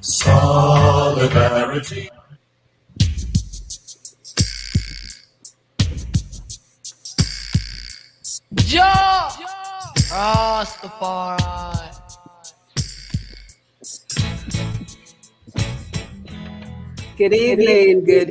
Solidarity. Ja! Rastafari. Good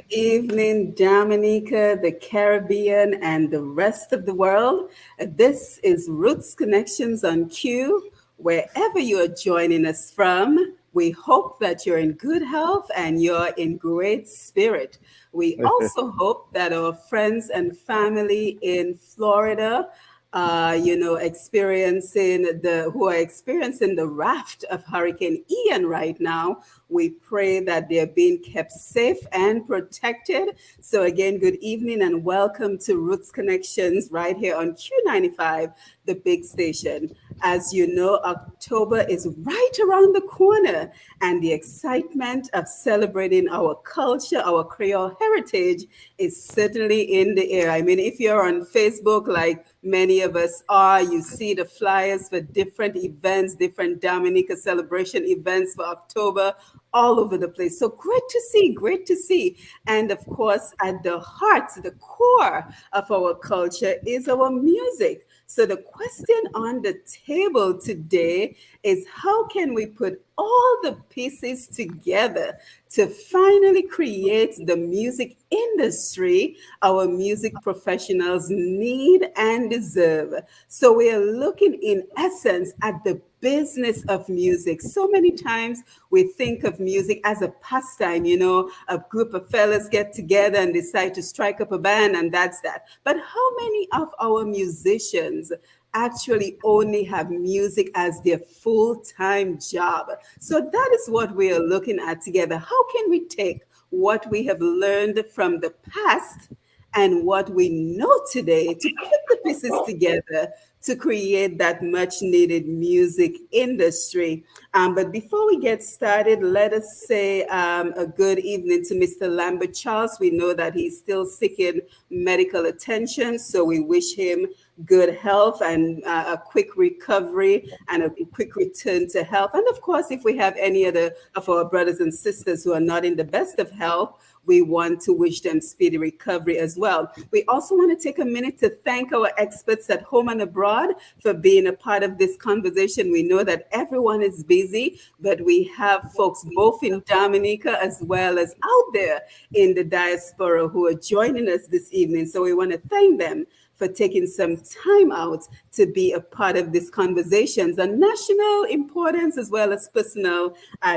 evening, Dominica, the Caribbean, and the rest of the world. This is Roots Connections on Q. Wherever you are joining us from, we hope that you're in good health and you're in great spirit. We also hope that our friends and family in Florida who are experiencing the raft of Hurricane Ian right now. We pray that they're being kept safe and protected. So again, good evening and welcome to Roots Connections right here on Q95, the big station. As you know, October is right around the corner, and the excitement of celebrating our culture, our Creole heritage, is certainly in the air. I mean, if you're on Facebook, like many of us are, you see the flyers for different events, different Dominica celebration events for October all over the place. So great to see, great to see. And of course, at the heart, the core of our culture is our music. So the question on the table today is how can we put all the pieces together to finally create the music industry our music professionals need and deserve? So we are looking in essence at the business of music. So many times we think of music as a pastime, a group of fellas get together and decide to strike up a band and that's that. But how many of our musicians actually only have music as their full-time job? So that is what we are looking at together. How can we take what we have learned from the past and what we know today to put the pieces together to create that much needed music industry? But before we get started, let us say a good evening to Mr. Lambert Charles. We know that he's still seeking medical attention, so we wish him good health and a quick recovery and a quick return to health. And of course, if we have any other of our brothers and sisters who are not in the best of health, we want to wish them speedy recovery as well. We also want to take a minute to thank our experts at home and abroad for being a part of this conversation. We know that everyone is busy, but we have folks both in Dominica as well as out there in the diaspora who are joining us this evening. So we want to thank them for taking some time out to be a part of these conversations on national importance as well as personal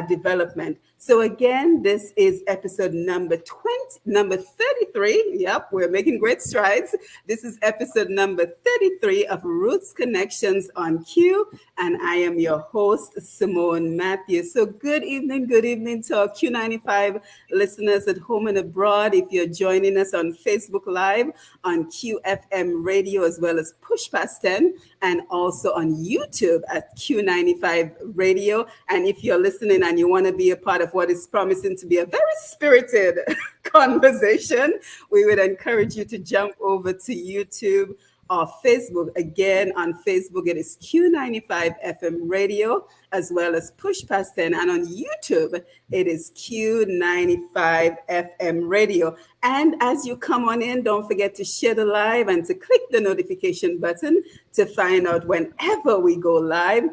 development. So again, this is episode number 33. Yep, we're making great strides. This is episode number 33 of Roots Connections on Q, and I am your host, Simone Mathieu. So good evening to our Q95 listeners at home and abroad. If you're joining us on Facebook Live, on QFM Radio, as well as Push Past 10, and also on YouTube at Q95 Radio. And if you're listening and you want to be a part of what is promising to be a very spirited conversation, we would encourage you to jump over to YouTube or Facebook. Again, on Facebook, it is Q95 FM Radio, as well as Push Past 10. And on YouTube, it is Q95 FM Radio. And as you come on in, don't forget to share the live and to click the notification button to find out whenever we go live.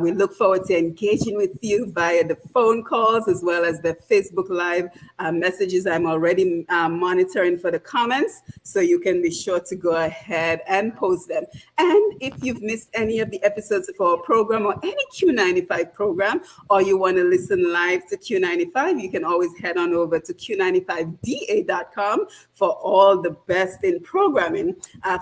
We look forward to engaging with you via the phone calls as well as the Facebook Live messages. I'm already monitoring for the comments, so you can be sure to go ahead and post them. And if you've missed any of the episodes of our program or any Q95 program, or you want to listen live to Q95, you can always head on over to Q95DA.com for all the best in programming.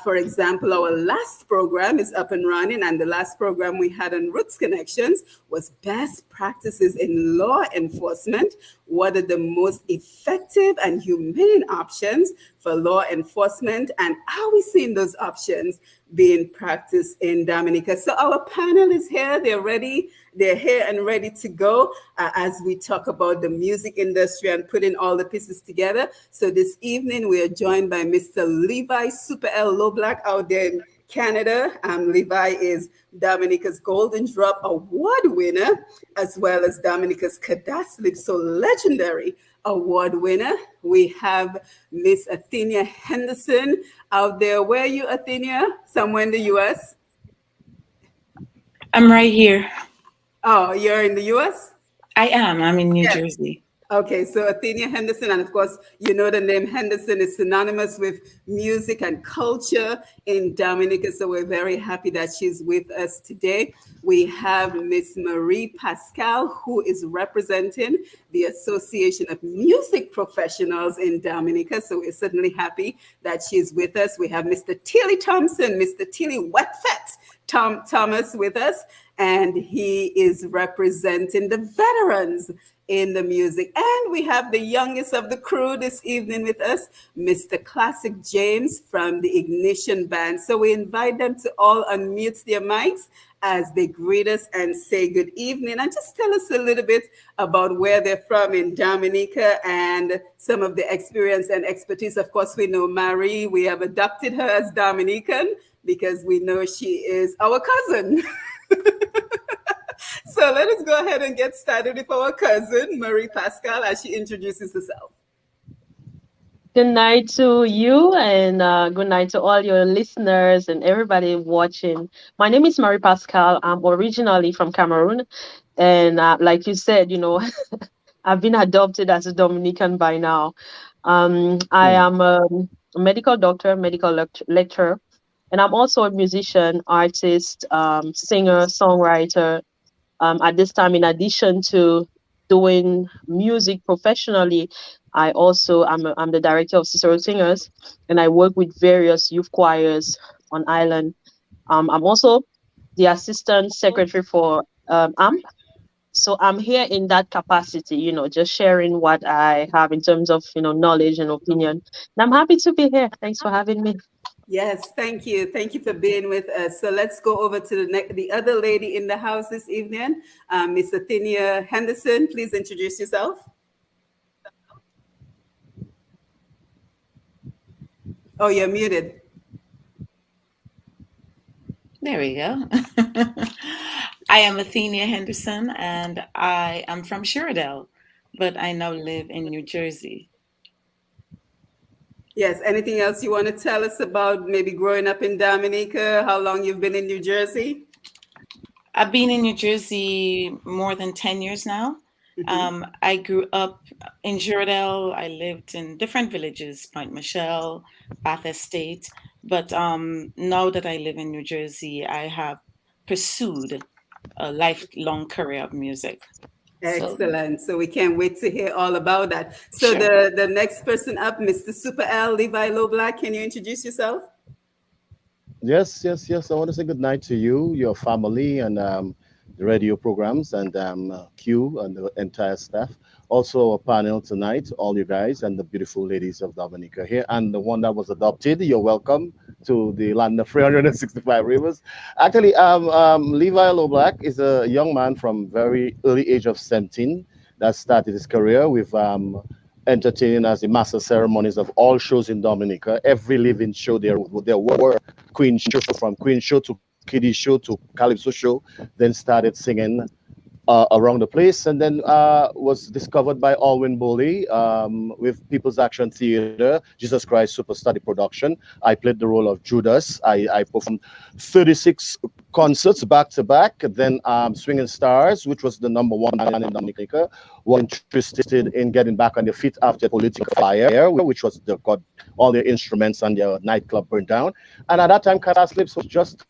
For example, our last program is up and running, and the last program we had on Roots Connections was Best Practices in Law Enforcement. What are the most effective and humane options for law enforcement, and are we seeing those options being practiced in Dominica? So our panel is here. They're here and ready to go as we talk about the music industry and putting all the pieces together. So this evening we are joined by Mr. Levi Super L Loblack out there Canada. Levi is Dominica's Golden Drop Award winner, as well as Dominica's Calypso Legendary Award winner. We have Miss Athenia Henderson out there. Where are you, Athenia? Somewhere in the U.S.? I'm right here. Oh, you're in the U.S.? I am. I'm in New Yes. Jersey. Okay, so Athenia Henderson, and of course, you know the name Henderson is synonymous with music and culture in Dominica. So we're very happy that she's with us today. We have Miss Marie Pascal, who is representing the Association of Music Professionals in Dominica. So we're certainly happy that she's with us. We have Mr. Tilly Thompson, Mr. Tilly Wetfet Thomas with us, and he is representing the veterans in the music. And we have the youngest of the crew this evening with us, Mr. Classic James from the Ignition Band. So we invite them to all unmute their mics as they greet us and say good evening, and just tell us a little bit about where they're from in Dominica and some of the experience and expertise. Of course, we know Marie, we have adopted her as Dominican because we know she is our cousin. So let us go ahead and get started with our cousin, Marie Pascal, as she introduces herself. Good night to you, and good night to all your listeners and everybody watching. My name is Marie Pascal. I'm originally from Cameroon. And like you said, I've been adopted as a Dominican by now. I Yeah. am a medical doctor, medical lecturer, and I'm also a musician, artist, singer, songwriter. At this time, in addition to doing music professionally, I'm the director of Cicero Singers, and I work with various youth choirs on island. I'm also the assistant secretary for AMP. So I'm here in that capacity, just sharing what I have in terms of knowledge and opinion. And I'm happy to be here. Thanks for having me. Yes, thank you. Thank you for being with us. So let's go over to the other lady in the house this evening, Miss Athenia Henderson. Please introduce yourself. Oh, you're muted. There we go. I am Athenia Henderson, and I am from Shiradell, but I now live in New Jersey. Yes, anything else you want to tell us about maybe growing up in Dominica, how long you've been in New Jersey? I've been in New Jersey more than 10 years now. I grew up in Shiradell. I lived in different villages, Point Michelle, Bath Estate. But now that I live in New Jersey, I have pursued a lifelong career of music. So, Excellent. So we can't wait to hear all about that. So sure. the next person up, Mr. Super L, Levi Low Black, can you introduce yourself? Yes, yes, yes. I want to say good night to you, your family, and the radio programs, and Q and the entire staff. Also, a panel tonight, all you guys, and the beautiful ladies of Dominica here, and the one that was adopted. You're welcome to the land of 365 rivers. Actually, Levi Loblack is a young man from very early age of 17 that started his career with entertaining as the master ceremonies of all shows in Dominica. Every living show there were Queen show, from Queen show to Kiddie show to Calypso show. Then started singing around the place, and then was discovered by Alwyn Bowley with People's Action Theatre, Jesus Christ Superstar the production. I played the role of Judas. I performed 36 concerts back to back. Then Swinging Stars, which was the #1 band in Dominica, were interested in getting back on their feet after political fire, which was got all their instruments and their nightclub burned down. And at that time, Calypso was just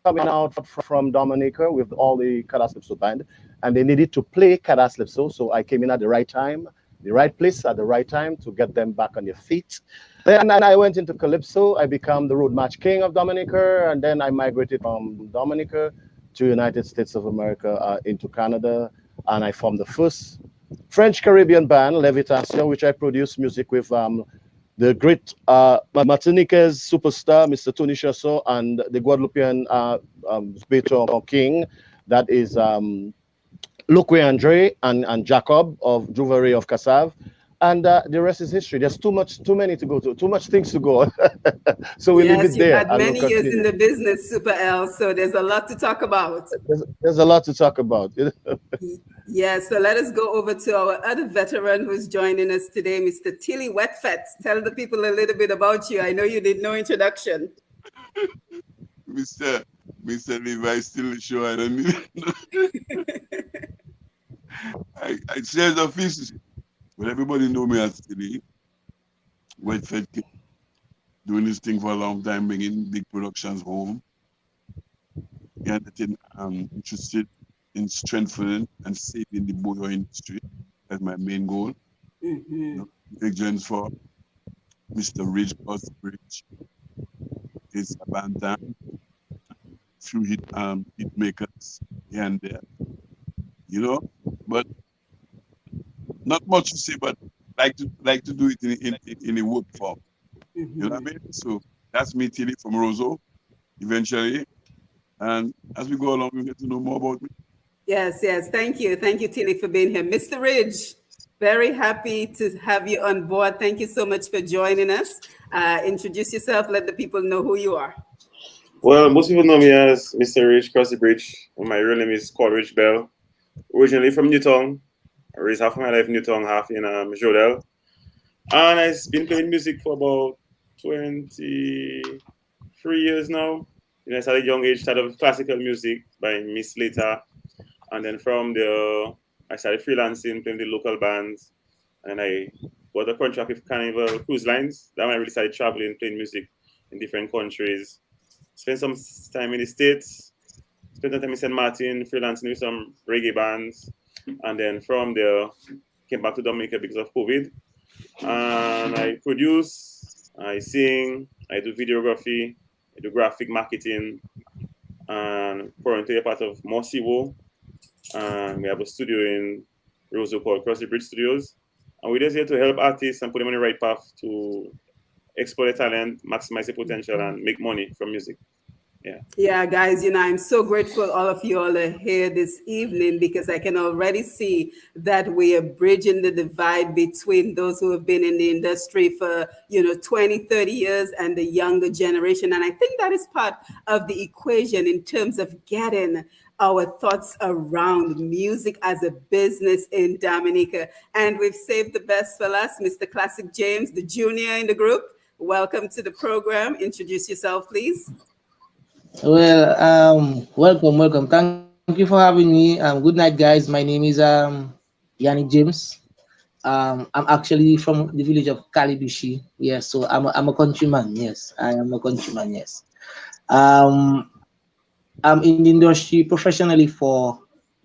coming out from Dominica with all the Calypso band, and they needed to play Calypso. So I came in at the right time, the right place at the right time to get them back on their feet. Then I went into Calypso. I became the road march king of Dominica, and then I migrated from Dominica to United States of America into Canada, and I formed the first French Caribbean band, Levitation, which I produced music with the great Martiniquez superstar, Mr. Tony Chasso, and the Guadeloupean Beto King, that is Luque Andre and Jacob of Juverie of Cassav. and the rest is history. There's too many to go to, too much things to go. So we leave Yes, it you've there had and we'll many years in continue. the business, Super L, so there's a lot to talk about. There's a lot to talk about. Yes, so let us go over to our other veteran who's joining us today, Mr. Tilly Wetfet. Tell the people a little bit about you. I know you did no introduction. Mr. Mr. Levi still the show. I don't need I share the office, but everybody know me as Tilly. White Fed Kid, doing this thing for a long time, bringing big productions home. And I'm interested in strengthening and saving the boyo industry. That's my main goal. Mm-hmm. You know, big joints for Mr. Ridge Bridge. It's a band few hit makers here and there, you know. But not much to say, but like to do it in a work form. You know what I Mm-hmm. mean? So that's me, Tilly from Roseau, eventually. And as we go along, we get to know more about me. Yes, yes. Thank you. Thank you, Tilly, for being here. Mr. Ridge, very happy to have you on board. Thank you so much for joining us. Introduce yourself, let the people know who you are. Well, most people know me as Mr. Rich Cross the Bridge. My real name is called Rich Bell. Originally from Newtown. I raised half of my life in Newtown, half in Jodel. And I've been playing music for about 23 years now. I started at a young age, started with classical music by Miss Later. And then from there, I started freelancing, playing the local bands. And I got a contract with Carnival Cruise Lines. That's when I really started traveling, playing music in different countries. Spent some time in the States, spent some time in St. Martin, freelancing with some reggae bands. And then from there, came back to Dominica because of COVID. And I produce, I sing, I do videography, I do graphic marketing, and currently a part of Mosivo. And we have a studio in Roseau called Cross the Bridge Studios. And we're just here to help artists and put them on the right path to explore their talent, maximize their potential, and make money from music. Yeah. Yeah, guys, I'm so grateful all of you all are here this evening because I can already see that we are bridging the divide between those who have been in the industry for, 20, 30 years and the younger generation. And I think that is part of the equation in terms of getting our thoughts around music as a business in Dominica. And we've saved the best for last, Mr. Classic James, the junior in the group. Welcome to the program. Introduce yourself, please. Well, welcome, welcome. Thank you for having me. Good night, guys. My name is Yannick James. I'm actually from the village of Kalibishi. Yes, so I'm a countryman. Yes, I am a countryman. Yes. Um, I'm in the industry professionally for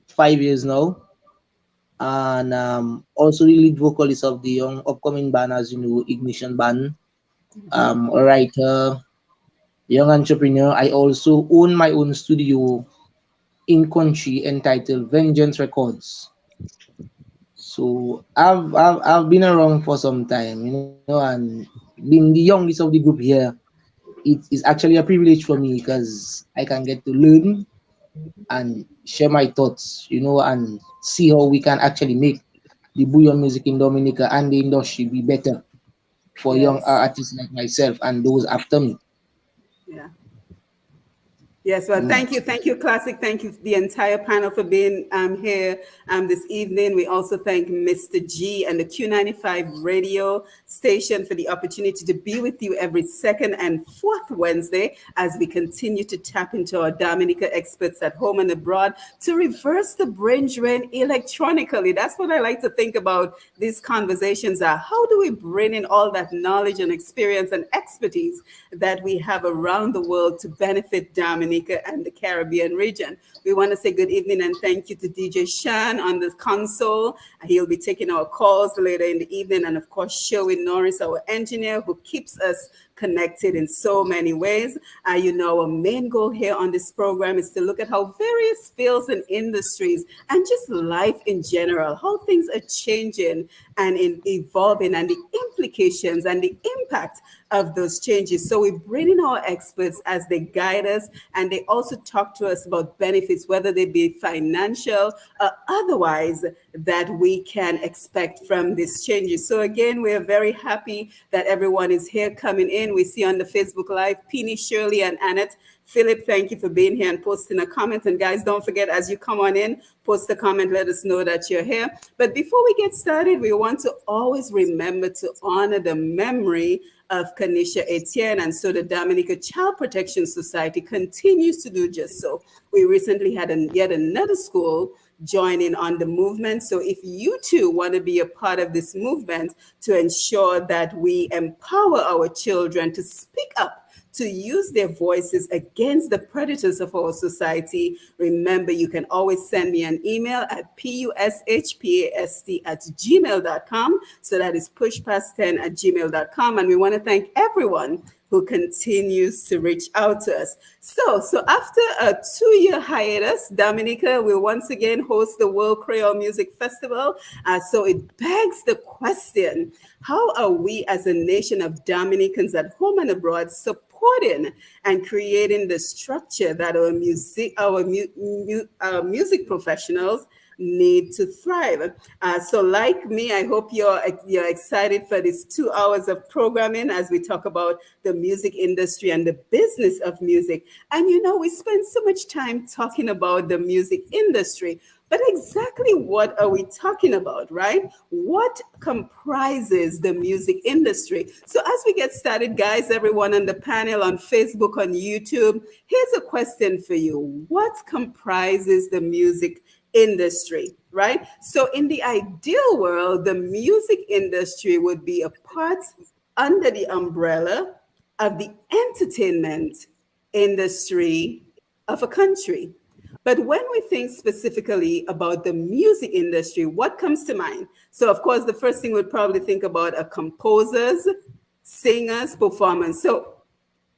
5 years now, and also the lead vocalist of the young upcoming band, as you know, Ignition Band. A writer, young entrepreneur. I also own my own studio in country entitled Vengeance Records. So I've been around for some time, and being the youngest of the group here, it is actually a privilege for me because I can get to learn and share my thoughts, and see how we can actually make the bouillon music in Dominica and the industry be better for young Yes. artists like myself and those after me. Yeah. Yes, well, Mm. thank you, Classic. Thank you, the entire panel, for being here this evening. We also thank Mr. G and the Q95 radio station for the opportunity to be with you every second and fourth Wednesday as we continue to tap into our Dominica experts at home and abroad to reverse the brain drain electronically. That's what I like to think about these conversations are. How do we bring in all that knowledge and experience and expertise that we have around the world to benefit Dominica and the Caribbean region? We want to say good evening and thank you to DJ Shan on the console. He'll be taking our calls later in the evening. And of course, Sherwin Norris, our engineer, who keeps us connected in so many ways. Our main goal here on this program is to look at how various fields and industries and just life in general, how things are changing and evolving, and the implications and the impact of those changes. So we bring in our experts as they guide us, and they also talk to us about benefits, whether they be financial or otherwise, that we can expect from these changes. So again, we are very happy that everyone is here coming in. We see on the Facebook Live, Peony, Shirley, and Annette. Philip, thank you for being here and posting a comment. And guys, don't forget, as you come on in, post a comment, let us know that you're here. But before we get started, we want to always remember to honor the memory of Kanisha Etienne. And so the Dominica Child Protection Society continues to do just so. We recently had yet another school join in on the movement. So if you too want to be a part of this movement to ensure that we empower our children to speak up, to use their voices against the predators of our society, remember, you can always send me an email at pushpast@gmail.com. So that is pushpast10@gmail.com. And we want to thank everyone who continues to reach out to us. So after a 2-year hiatus, Dominica will once again host the World Creole Music Festival. So it begs the question, how are we as a nation of Dominicans at home and abroad supporting and creating the structure that our music professionals need to thrive? So like me, I hope you're excited for these 2 hours of programming as we talk about the music industry and the business of music. And we spend so much time talking about the music industry, but exactly what are we talking about, right? What comprises the music industry? So as we get started, guys, everyone on the panel, on Facebook, on YouTube, here's a question for you. What comprises the music industry, right? So in the ideal world, the music industry would be a part under the umbrella of the entertainment industry of a country. But when we think specifically about the music industry, what comes to mind? So of course, the first thing we'd probably think about are composers, singers, performers. So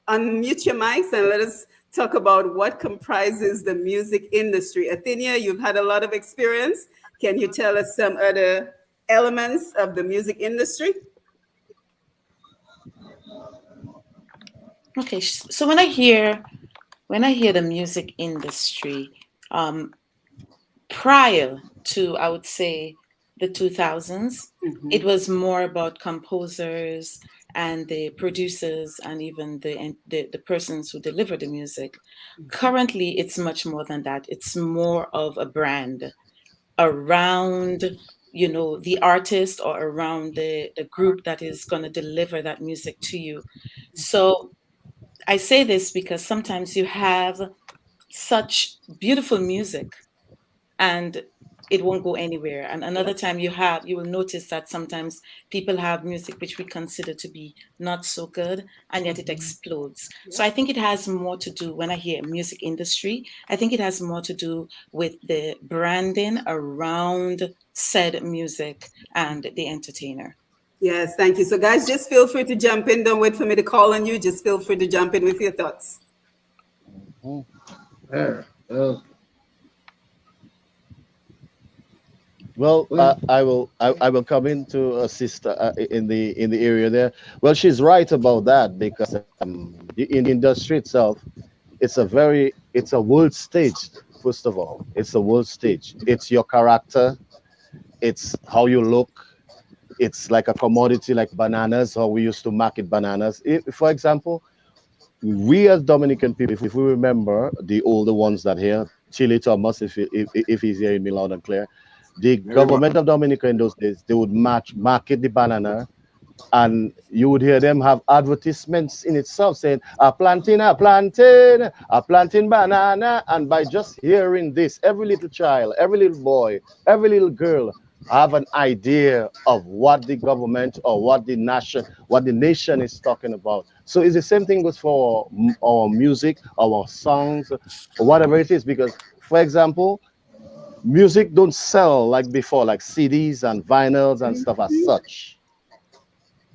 unmute your mics and let us talk about what comprises the music industry. Athenia, you've had a lot of experience. Can you tell us some other elements of the music industry? Okay, so when I hear the music industry, prior to, I would say, the 2000s, it was more about composers and the producers and even the persons who deliver the music. Currently, it's much more than that. It's more of a brand around the artist or around the group that is going to deliver that music to you. So I say this because sometimes you have such beautiful music and it won't go anywhere. And another time you will notice that sometimes people have music which we consider to be not so good, and yet it explodes. So I think it has more to do, when I hear music industry, I think it has more to do with the branding around said music and the entertainer. Yes, thank you. So guys, just feel free to jump in. Don't wait for me to call on you. Just feel free to jump in with your thoughts. Well, I will come in to assist in the area there. Well, she's right about that, because the industry itself, it's a world stage. First of all, it's a world stage. It's your character, it's how you look. It's like a commodity, like bananas, how we used to market bananas. For example, we as Dominican people, if we remember the older ones that here, Chile Thomas, if he's hearing me loud and clear, the government of Dominica in those days, they would market the banana, and you would hear them have advertisements in itself saying a plantain banana. And by just hearing this, every little child, every little boy, every little girl have an idea of what the government or what the nation is talking about. So it's the same thing goes for our music, our songs, or whatever it is. Because, for example, music don't sell like before, like CDs and vinyls and stuff as such.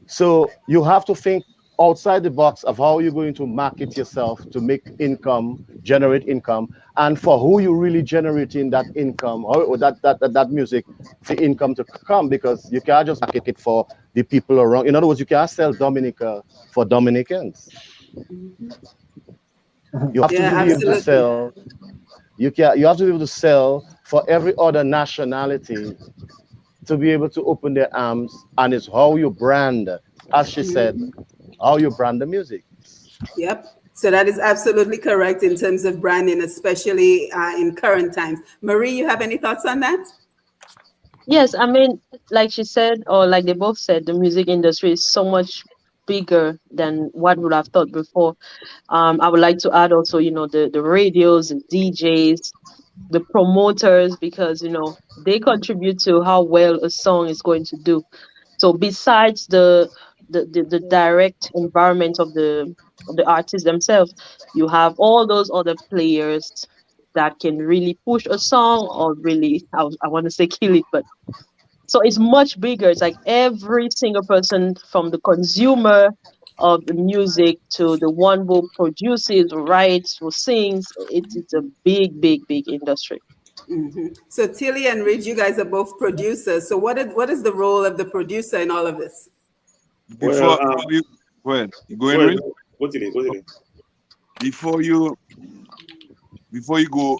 So you have to think outside the box of how you're going to market yourself to make income, generate income, and for who you really generating that income or that music, the income to come, because you can't just market it for the people around. In other words, you can't sell Dominica for Dominicans. You have to Yeah, be able to absolutely. sell. You have to be able to sell for every other nationality to be able to open their arms, and it's how you brand, as she said, how you brand the music. Yep. So that is absolutely correct in terms of branding, especially in current times. Marie, you have any thoughts on that? Yes, I mean, like she said, or like they both said, the music industry is so much bigger than what would have thought before. I would like to add also, the radios, the DJs, the promoters, because they contribute to how well a song is going to do. So besides the direct environment of the artists themselves, you have all those other players that can really push a song, or really, I want to say kill it, but so it's much bigger. It's like every single person, from the consumer of the music to the one who produces, writes, who sings. It's a big, big, big industry. So Tilly and Ridge, you guys are both producers. So what is the role of the producer in all of this? Before Well, you go ahead, you go go in, ahead, Rin? go to it, go to it. Before you before you go,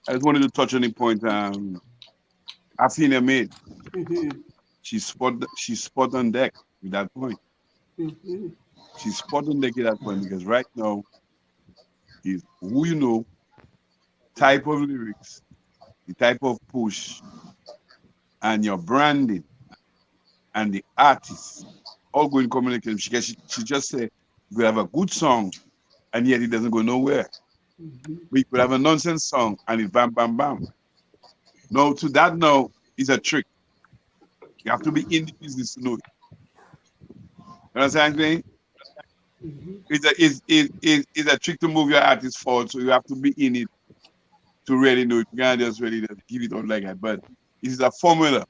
I just wanted to touch on the point Athena made. She's spot on deck with that point. She's spot on deck with that point because right now is who you know, type of lyrics, the type of push, and your branding and the artist all go in communication. She just said you could have a good song and yet it doesn't go nowhere. We could have a nonsense song and it bam bam bam. No, to that now is a trick. You have to be in the business to know it. You understand what I'm saying? It's a trick to move your artist forward, so you have to be in it to really know it. You can't just really just give it out like that. But it is a formula.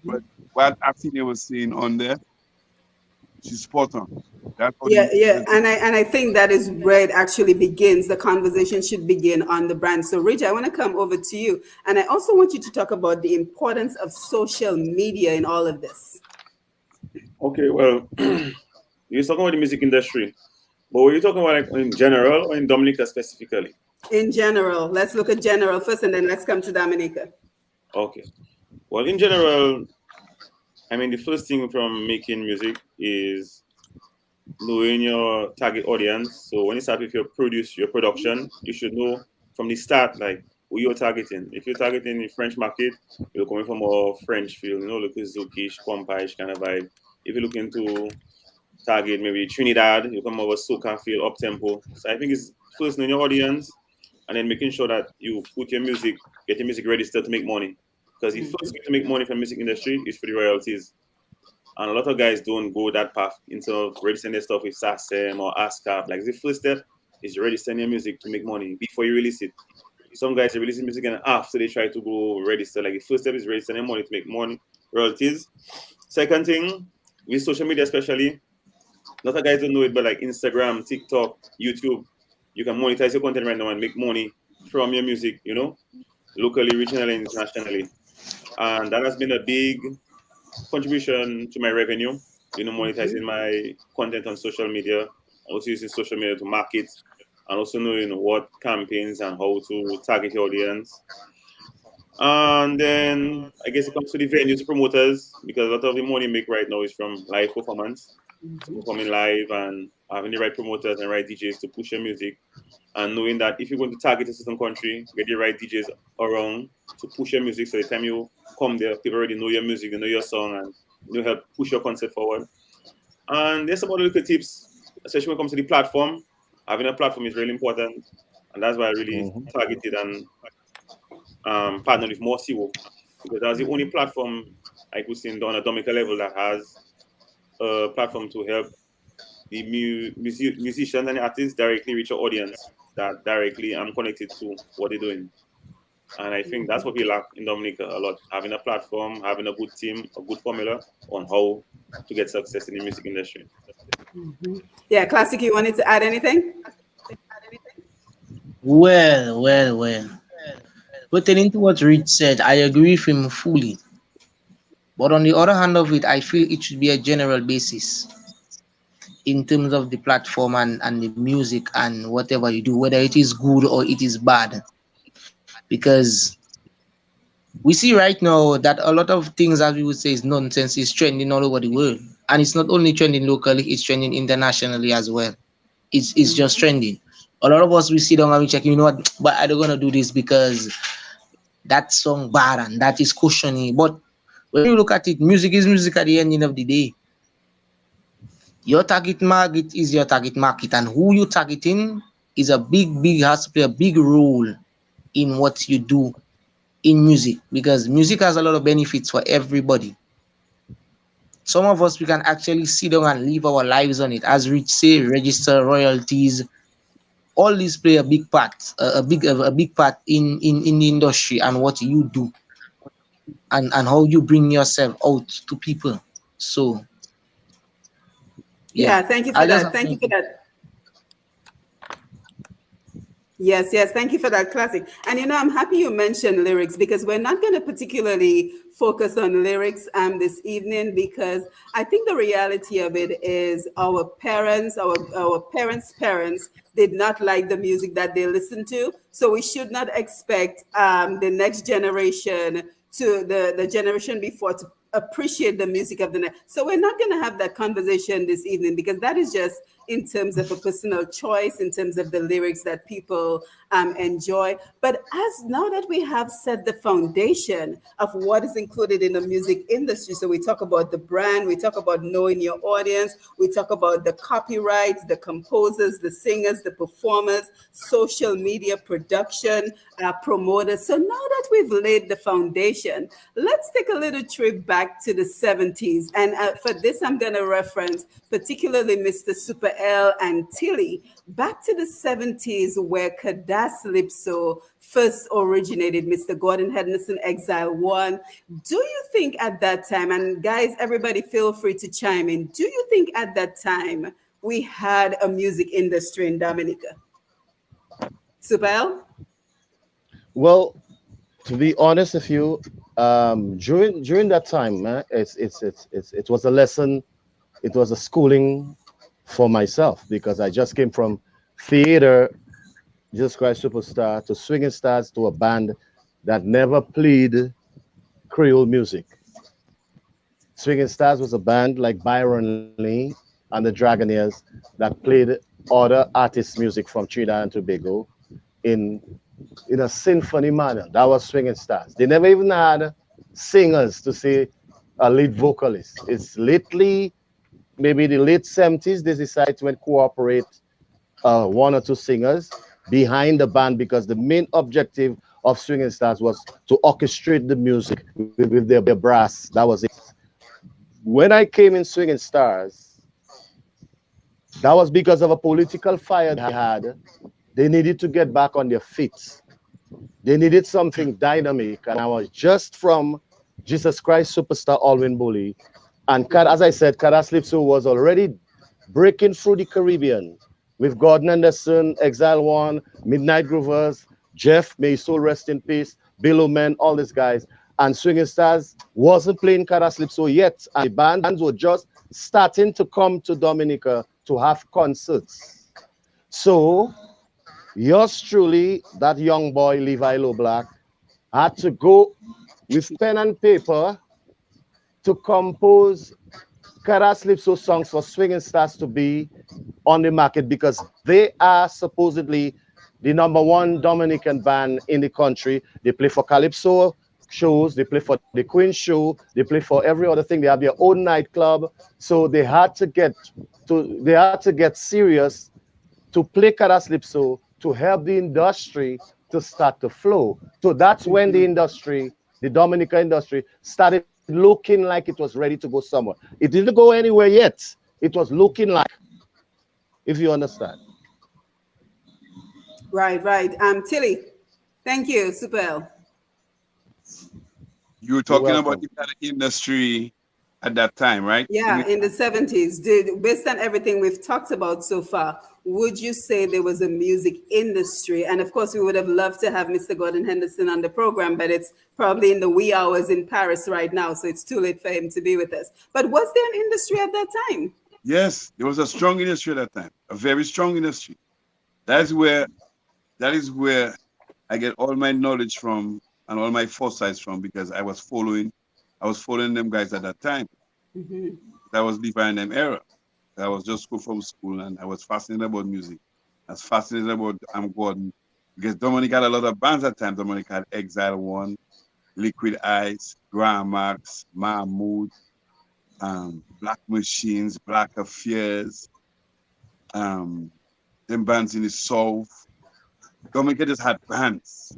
But what Athena was saying on there, she's spot on. That's how Yeah, the yeah, and I think that is where it actually begins. The conversation should begin on the brand. So, Rich, I want to come over to you, and I also want you to talk about the importance of social media in all of this. Okay, well, you're talking about the music industry, but were you talking about like in general or in Dominica specifically? In general, let's look at general first, and then let's come to Dominica. Okay. Well, in general, I mean, the first thing from making music is knowing your target audience. So when you start with your production, you should know from the start like who you're targeting. If you're targeting the French market, you're coming from a French field, like a Zoukish, Pompage kind of vibe. If you're looking to target maybe Trinidad, you come over soca feel up tempo. So I think it's first knowing your audience and then making sure that you put your music, get your music registered to make money. Because the first way to make money from music industry is for the royalties. And a lot of guys don't go that path instead of registering their stuff with SASM or ASCAP. Like the first step is registering your music to make money before you release it. Some guys are releasing music and after they try to go register. Like the first step is registering your money to make money, royalties. Second thing, with social media especially, a lot of guys don't know it, but like Instagram, TikTok, YouTube, you can monetize your content right now and make money from your music, locally, regionally, and internationally. And that has been a big contribution to my revenue, monetizing my content on social media, also using social media to market, and also knowing what campaigns and how to target your audience. And then I guess it comes to the venues promoters because a lot of the money make right now is from live performance. So performing live and having the right promoters and right DJs to push your music. And knowing that if you're going to target a certain country, get the right DJs around to push your music. So the time you come there, people already know your music, they know your song, and help push your concept forward. And there's some other little tips, especially when it comes to the platform. Having a platform is really important, and that's why I really targeted and partnered with Morsiwo because that's the only platform I could see on a Dominica level that has a platform to help the musicians and the artists directly reach your audience that directly I'm connected to what they're doing. And I think that's what we lack in Dominica a lot. Having a platform, having a good team, a good formula on how to get success in the music industry. Yeah, Classic, you wanted to add anything? Well. Pertaining to what Rich said, I agree with him fully. But on the other hand of it, I feel it should be a general basis in terms of the platform and the music and whatever you do, whether it is good or it is bad. Because we see right now that a lot of things, as we would say, is nonsense, is trending all over the world. And it's not only trending locally, it's trending internationally as well. It's just trending. A lot of us, we sit down and we check, you know what, but I don't gonna do this because that song bad and that is cushiony. But when you look at it, music is music at the ending of the day. Your target market is your target market, and who you targeting is a big has to play a big role in what you do in music, because music has a lot of benefits for everybody. Some of us, we can actually sit down and live our lives on it. As Rich say, register royalties. All these play a big part, a big part in the industry and what you do and how you bring yourself out to people. So yeah, Yeah, thank you I for just that. have Thank you for to. that. Yes. Thank you for that, Classic. And I'm happy you mentioned lyrics, because we're not going to particularly focus on lyrics this evening, because I think the reality of it is our parents, our parents' parents did not like the music that they listened to. So we should not expect the next generation to the generation before to appreciate the music of the next. So we're not going to have that conversation this evening, because that is just in terms of a personal choice, in terms of the lyrics that people enjoy. But as now that we have set the foundation of what is included in the music industry, so we talk about the brand, we talk about knowing your audience, we talk about the copyrights, the composers, the singers, the performers, social media production, promoters. So now that we've laid the foundation, let's take a little trip back to the 70s. And for this, I'm going to reference particularly Mr. Super L and Tilly, back to the 70s, where Calypso first originated, Mr. Gordon Henderson, Exile 1. Do you think at that time, and guys, everybody feel free to chime in, do you think at that time we had a music industry in Dominica? Super L? Well, to be honest with you, during that time, it was a lesson. It was a schooling for myself, because I just came from theater, Jesus Christ Superstar, to Swinging Stars, to a band that never played Creole music. Swinging Stars was a band like Byron Lee and the Dragonaires that played other artists' music from Trinidad and Tobago in in a symphony manner. That was Swinging Stars. They never even had singers to say a lead vocalist. It's lately, maybe the late 70s, they decided to incorporate one or two singers behind the band, because the main objective of Swinging Stars was to orchestrate the music with their brass. That was it. When I came in Swinging Stars, that was because of a political fire they had. They needed to get back on their feet. They needed something dynamic, and I was just from Jesus Christ Superstar Alwyn Bully. And as I said, Calypso was already breaking through the Caribbean with Gordon Anderson, Exile One, Midnight Groovers, Jeff, may his soul rest in peace, Bill Men, all these guys. And Swinging Stars wasn't playing Calypso yet, and the bands were just starting to come to Dominica to have concerts. So yours truly, that young boy, Levi Low Black, had to go with pen and paper to compose Calypso songs for Swinging Stars to be on the market, because they are supposedly the #1 Dominican band in the country. They play for Calypso shows, they play for the Queen show, they play for every other thing. They have their own nightclub. So they had to get serious to play Calypso to help the industry to start to flow. So that's when the industry, the Dominica industry, started looking like it was ready to go somewhere. It didn't go anywhere yet. It was looking like, if you understand. Right. Tilly, thank you, Super L. You were You're talking about welcome. the kind of industry at that time, right? Yeah, in the 70s. Based on everything we've talked about so far, would you say there was a music industry? And of course, we would have loved to have Mr. Gordon Henderson on the program, but it's probably in the wee hours in Paris right now, so it's too late for him to be with us. But was there an industry at that time? Yes, there was a strong industry at that time, a very strong industry. That is where that is where I get all my knowledge from and all my foresights from because I was following them guys at that time. Hmm. I was living in them era. I was just school from school and I was fascinated about music. I was fascinated about Gordon because Dominic had a lot of bands at times. Dominic had Exile One, Liquid Eyes, Grand Max, Mahmood, Black Machines, Black Affairs, um, them bands in the South. Dominic just had bands.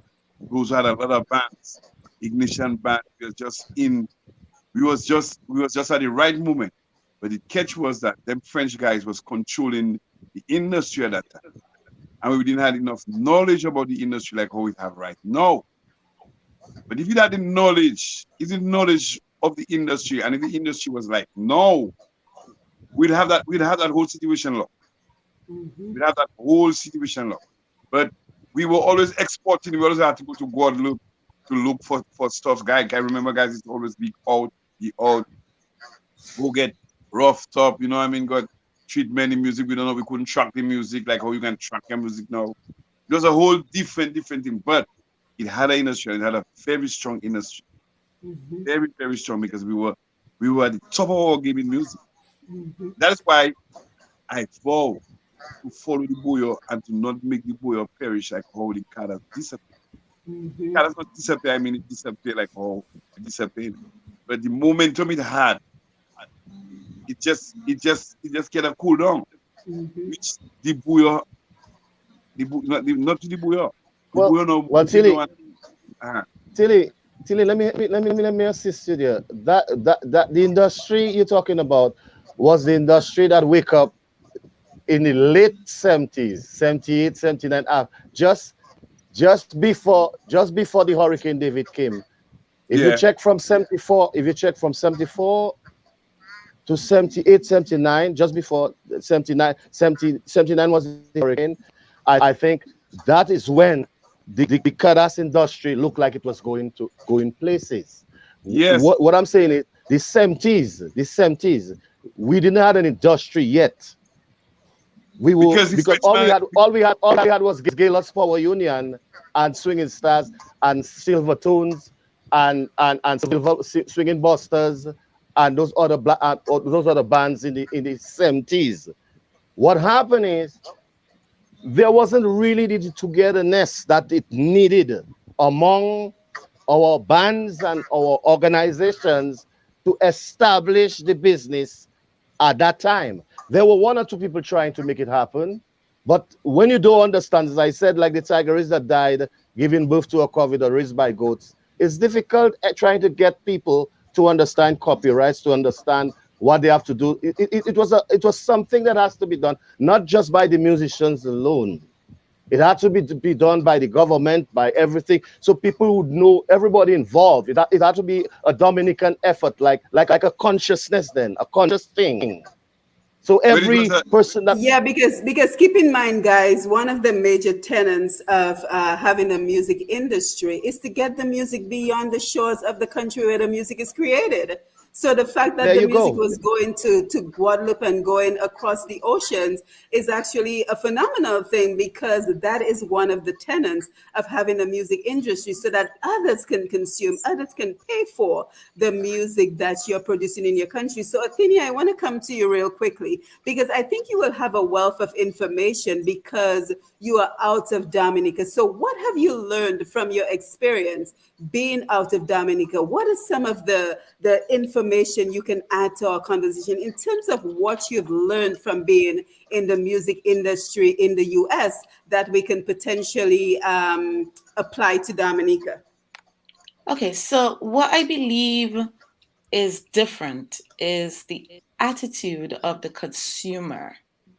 Those had a lot of bands. Ignition band. We was just at the right moment. But the catch was that them French guys was controlling the industry at that time. And we didn't have enough knowledge about the industry like how we have right now. But if you had the knowledge, is the knowledge of the industry, and if the industry was like, no, we'd have that whole situation locked. Hmm. We'd have that whole situation locked. But we were always exporting, we always had to go to Guadeloupe to look for stuff. I remember guys, it's always be out, go get rough top, you know what I mean? Got treatment in music. We don't know, we couldn't track the music like how you can track your music now. It was a whole different thing. But it had an industry, it had a very strong industry. Hmm. Very, very strong because we were at the top of our game in music. Hmm. That is why I vow to follow the boyo and to not make the boyo perish like how the cat has disappeared. The Hmm. cat has not disappeared, I mean it disappeared like how it disappeared. But the momentum it had, it just kind of cooled down. Hmm. Which the boyo, not to the boyo. The Well, boyo no, well, you know, Tilly, uh, Tilly, Tilly, let me assist you there. That the industry you're talking about was the industry that wake up in the late 70s, 78, 79, just just before the Hurricane David came. If you yeah, check from 74, if you check from 74 to 78, 79, just before 79, 79 was the hurricane. I think that is when the Kadas industry looked like it was going places. yes, What I'm saying is the 70s, we didn't have an industry yet. We were because the because Frenchman, all we had was Gaylord's Power Union and Swinging Stars and Silvertones and Swinging Busters and those other bands in the 70s. What happened is there wasn't really the togetherness that it needed among our bands and our organizations to establish the business at that time. There were one or two people trying to make it happen. But when you don't understand, as I said, like the tigeress that died giving birth to a COVID or raised by goats, it's difficult at trying to get people to understand copyrights, to understand what they have to do. It was something that has to be done, not just by the musicians alone. It had to be done by the government, by everything, so people would know everybody involved. It had to be a Dominican effort, like a consciousness, then a conscious thing. So but it was every a person that Yeah, because keep in mind, guys, one of the major tenets of having a music industry is to get the music beyond the shores of the country where the music is created. So the fact that there the you music go. was going to Guadeloupe and going across the oceans is actually a phenomenal thing because that is one of the tenets of having a music industry so that others can consume, others can pay for the music that you're producing in your country. So Athenia, I want to come to you real quickly because I think you will have a wealth of information because you are out of Dominica. So what have you learned from your experience being out of Dominica? What is some of the information you can add to our conversation in terms of what you've learned from being in the music industry in the US that we can potentially apply to Dominica? Okay, so what I believe is different is the attitude of the consumer.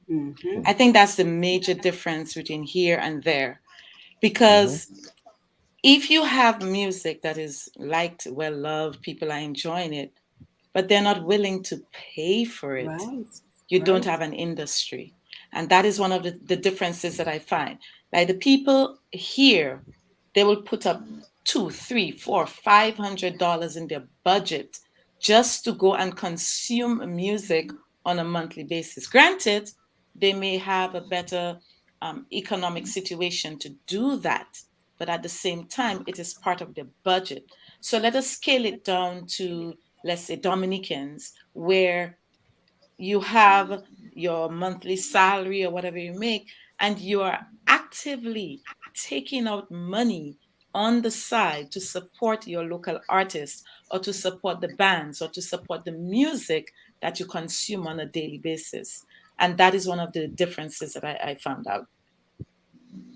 Hmm. I think that's the major difference between here and there. Mhm. Because if you have music that is liked, well loved, people are enjoying it, but they're not willing to pay for it. Right. You don't Right. have an industry. And that is one of the differences that I find. Like the people here, they will put up two, three, four, $500 in their budget just to go and consume music on a monthly basis. Granted, they may have a better economic situation to do that, but at the same time, it is part of their budget. So let us scale it down to, let's say, Dominicans, where you have your monthly salary or whatever you make, and you are actively taking out money on the side to support your local artists or to support the bands or to support the music that you consume on a daily basis. And that is one of the differences that I found out.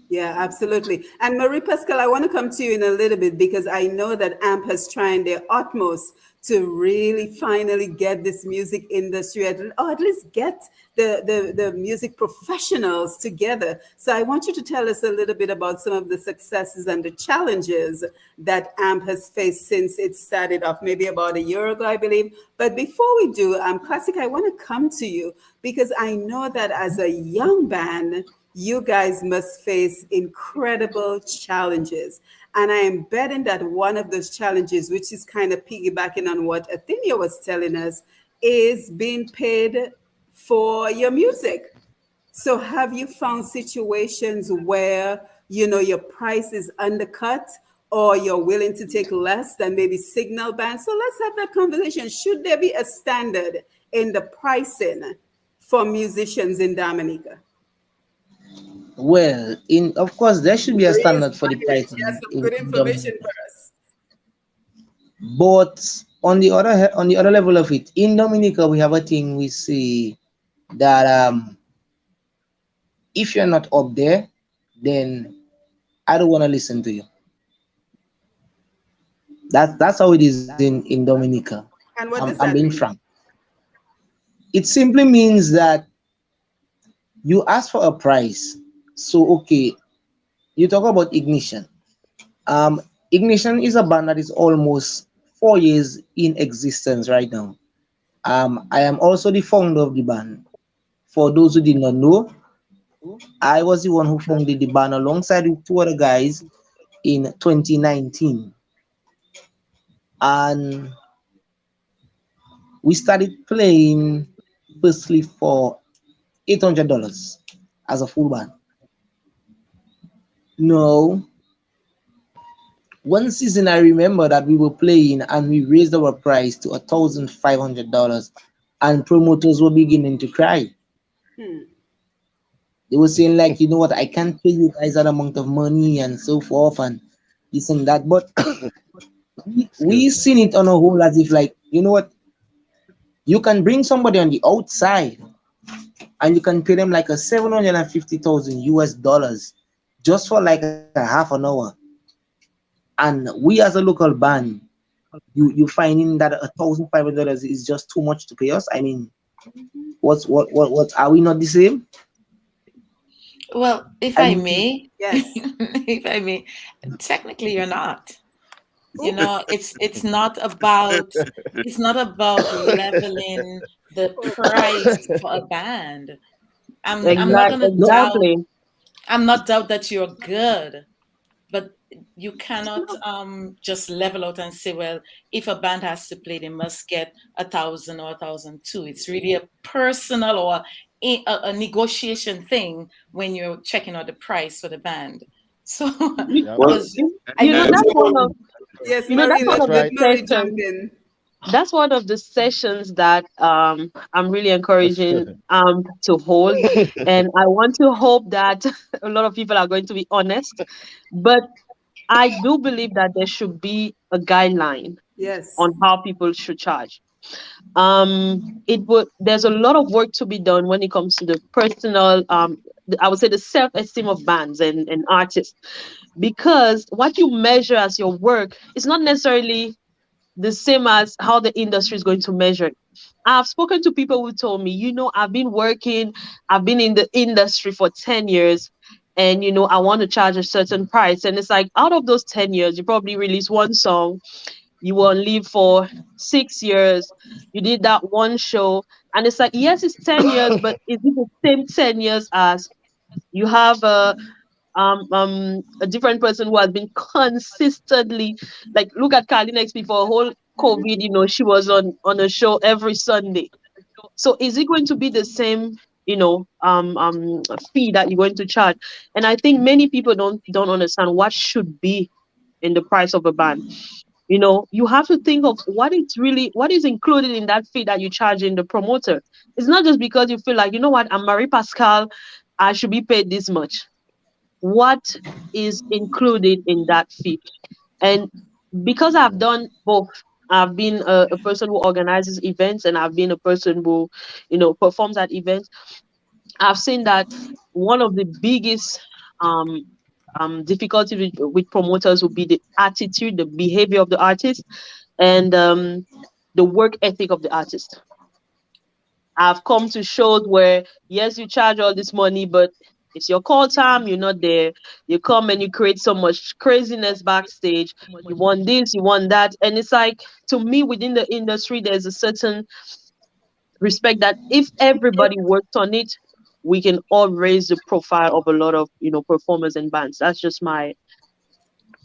Yeah, absolutely. And Marie Pascal, I want to come to you in a little bit because I know that AMP has tried their utmost to really finally get this music industry, or at least get the music professionals together. So I want you to tell us a little bit about some of the successes and the challenges that AMP has faced since it started off, maybe about a year ago, I believe. But before we do, Classic, I want to come to you because I know that as a young band, you guys must face incredible challenges. And I am betting that one of those challenges, which is kind of piggybacking on what Athenia was telling us, is being paid for your music. So have you found situations where, your price is undercut or you're willing to take less than maybe signal bands? So let's have that conversation. Should there be a standard in the pricing for musicians in Dominica? Well, in of course there should be a Maria is standard for the smiling. She has pricing some good in information Dominica. for us. But on the other level of it, in Dominica we have a thing we say that if you're not up there, then I don't want to listen to you. That's how it is in Dominica. And what does I'm that being mean? frank. It simply means that you ask for a price. So okay, you talk about Ignition. Um, Ignition is a band that is almost 4 years in existence right now. I am also the founder of the band. For those who did not know, I was the one who founded the band alongside with two other guys in 2019. And we started playing firstly for $800 as a full band. No, one season I remember that we were playing and we raised our price to $1,500, and promoters were beginning to cry. Hmm. They were saying like, you know what, I can't pay you guys that amount of money and so forth and this and that. But we Excuse me. seen it on a whole as if like, you know what, you can bring somebody on the outside and you can pay them like a 750,000 US dollars just for like a half an hour. And we as a local band, you finding that $1,500 is just too much to pay us? I mean, what are we not the same? Well, if I I mean, may, Yes. if I may, technically you're not. Oops. It's not about leveling the price for a band. I'm not gonna doubt Exactly. I'm not doubt that you're good, but you cannot just level out and say, well, if a band has to play, they must get 1,000 or 1,002. It's really a personal or a negotiation thing when you're checking out the price for the band. So You, Yep. I Well, was you know and that's one so of Yes, that's Marie, one That's let, of the let right. Marie jump sessions. in. That's one of the sessions that I'm really encouraging to hold, and I want to hope that a lot of people are going to be honest. But I do believe that there should be a guideline Yes. on how people should charge. It would There's a lot of work to be done when it comes to the personal I would say the self-esteem of bands and artists, because what you measure as your work is not necessarily the same as how the industry is going to measure it. I've spoken to people who told me, I've been in the industry for 10 years, and I want to charge a certain price. And it's like, out of those 10 years, you probably release one song, You were on leave for 6 years. You did that one show, and it's like, yes, it's 10 years, but is it the same 10 years as you have a different person who has been consistently, like, look at Carly next before a whole COVID, she was on a show every Sunday. So is it going to be the same, fee that you're going to charge? And I think many people don't understand what should be in the price of a band. You have to think of what is included in that fee that you charge in the promoter. It's not just because you feel like, what, I'm Marie Pascal, I should be paid this much. What is included in that fee? And because I've done both, I've been a person who organizes events, and I've been a person who, performs at events. I've seen that one of the biggest um, difficulties with promoters will be the attitude, the behavior of the artist, and the work ethic of the artist. I've come to shows where, yes, you charge all this money, but it's your call time, you're not there. You come and you create so much craziness backstage. You want this, you want that. And it's like, to me, within the industry, there's a certain respect that if everybody works on it, we can all raise the profile of a lot of, performers and bands. That's just my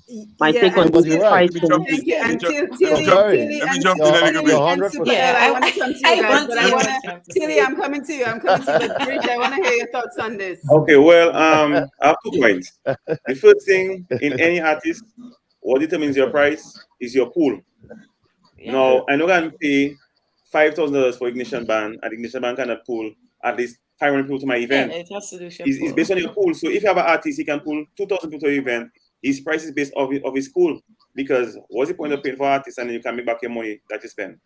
Yeah, take on and this But you're right. Let me jump pricing. in. thank you. Let me And jump. But Tilly, sorry, Tilly, Let me and jump in a little Tilly bit. you're and 100%. Supergirl, I Yeah, want to come to you I guys, want but to I hear want what you have to, to Tilly, say. I'm coming to you. I'm coming to you. But Bridge, I want to hear your thoughts on this. Okay, well, I have 2 points. The first thing in any artist, what determines your price is your pool. Yeah. Now, I know I can pay $5,000 for Ignition Band, and Ignition Band cannot pull at least 500 people to my Yeah, event. it has to do with your It's pool. based on your pool. So if you have an artist, he can pull 2,000 people to your event. His price is based of his pool. Because what's the point of paying for artists and then you can make back your money that you spend?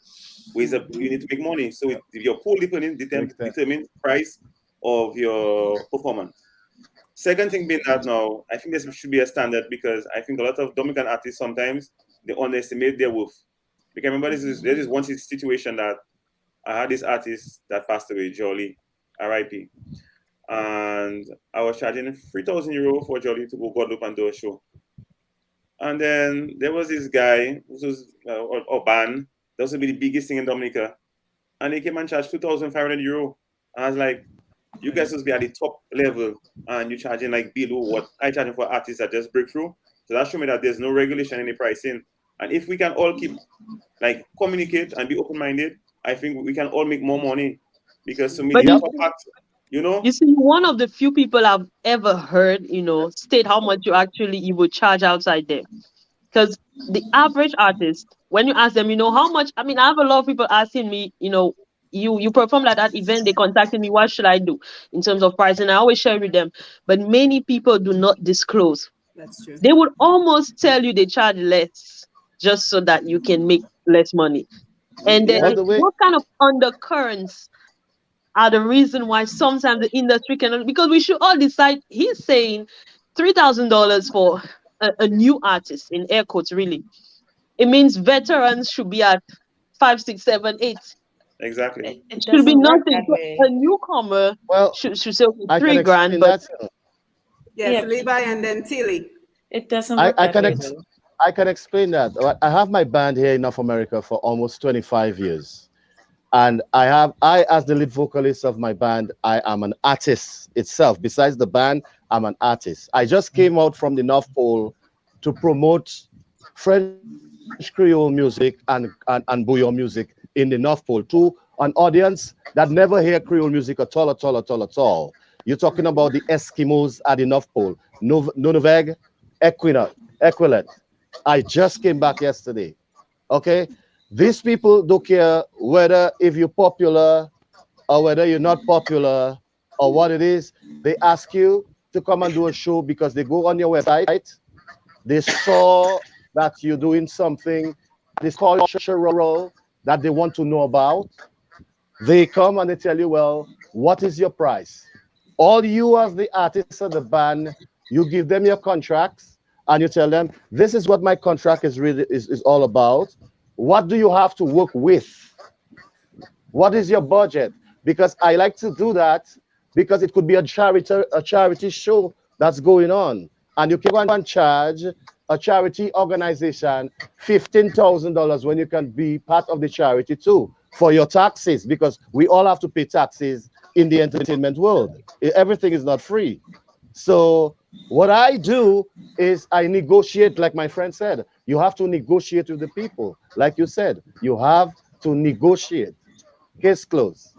You need to make money. So your pool Makes sense. determines price of your performance. Second thing being that now, I think this should be a standard because I think a lot of Dominican artists sometimes they underestimate their worth. Because remember, there is one situation that I had this artist that passed away, Jolly, R.I.P. And I was charging €3,000 for Jolly to go Guadeloupe and do a show. And then there was this guy, who was Oban, that was to be the biggest thing in Dominica. And he came and charged €2,500. I was like, you guys must be at the top level and you're charging like below what I charging for artists that just break through. So that shows me that there's no regulation in the pricing. And if we can all keep like communicate and be open-minded, I think we can all make more money. Because to me, But the Yep. top act, you know, you see, one of the few people I've ever heard, state how much you would charge outside there. Because the average artist, when you ask them, how much, I mean, I have a lot of people asking me, you performed at that event, they contacted me, what should I do in terms of pricing? I always share with them. But many people do not disclose. That's true. They would almost tell you they charge less just so that you can make less money. And then Well, Yeah. the way what kind of undercurrents are the reason why sometimes the industry cannot, because we should all decide. He's saying $3,000 for a new artist, in air quotes, really. It means veterans should be at 5, 6, 7, 8. exactly. It It should be doesn't work nothing. that So way. a newcomer well, should say, okay, I can 3 grand, explain but that. Yes, Yeah, Levi and then Tilly. it doesn't I, work I that can way ex- though. I can explain that. I have my band here in North America for almost 25 years. And I as the lead vocalist of my band, I am an artist itself. Besides the band, I'm an artist. I just came out from the North Pole to promote French Creole music and bouillon music in the North Pole to an audience that never hear Creole music at all, at all, at all, at all. You're talking about the Eskimos at the North Pole, Nunaveg, Equivalent. I just came back yesterday. Okay, these people don't care whether if you're popular or whether you're not popular or what it is. They ask you to come and do a show because they go on your website, they saw that you're doing something that is cultural that they want to know about. They come and they tell you, well, what is your price? All you as the artist of the band, you give them your contracts and you tell them, this is what my contract is all about. What do you have to work with? What is your budget? Because I like to do that because it could be a charity show that's going on. And you can go and charge a charity organization $15,000 when you can be part of the charity too for your taxes, because we all have to pay taxes in the entertainment world. Everything is not free. So what I do is I negotiate, like my friend said. You have to negotiate with the people. Like you said, you have to negotiate. Case closed.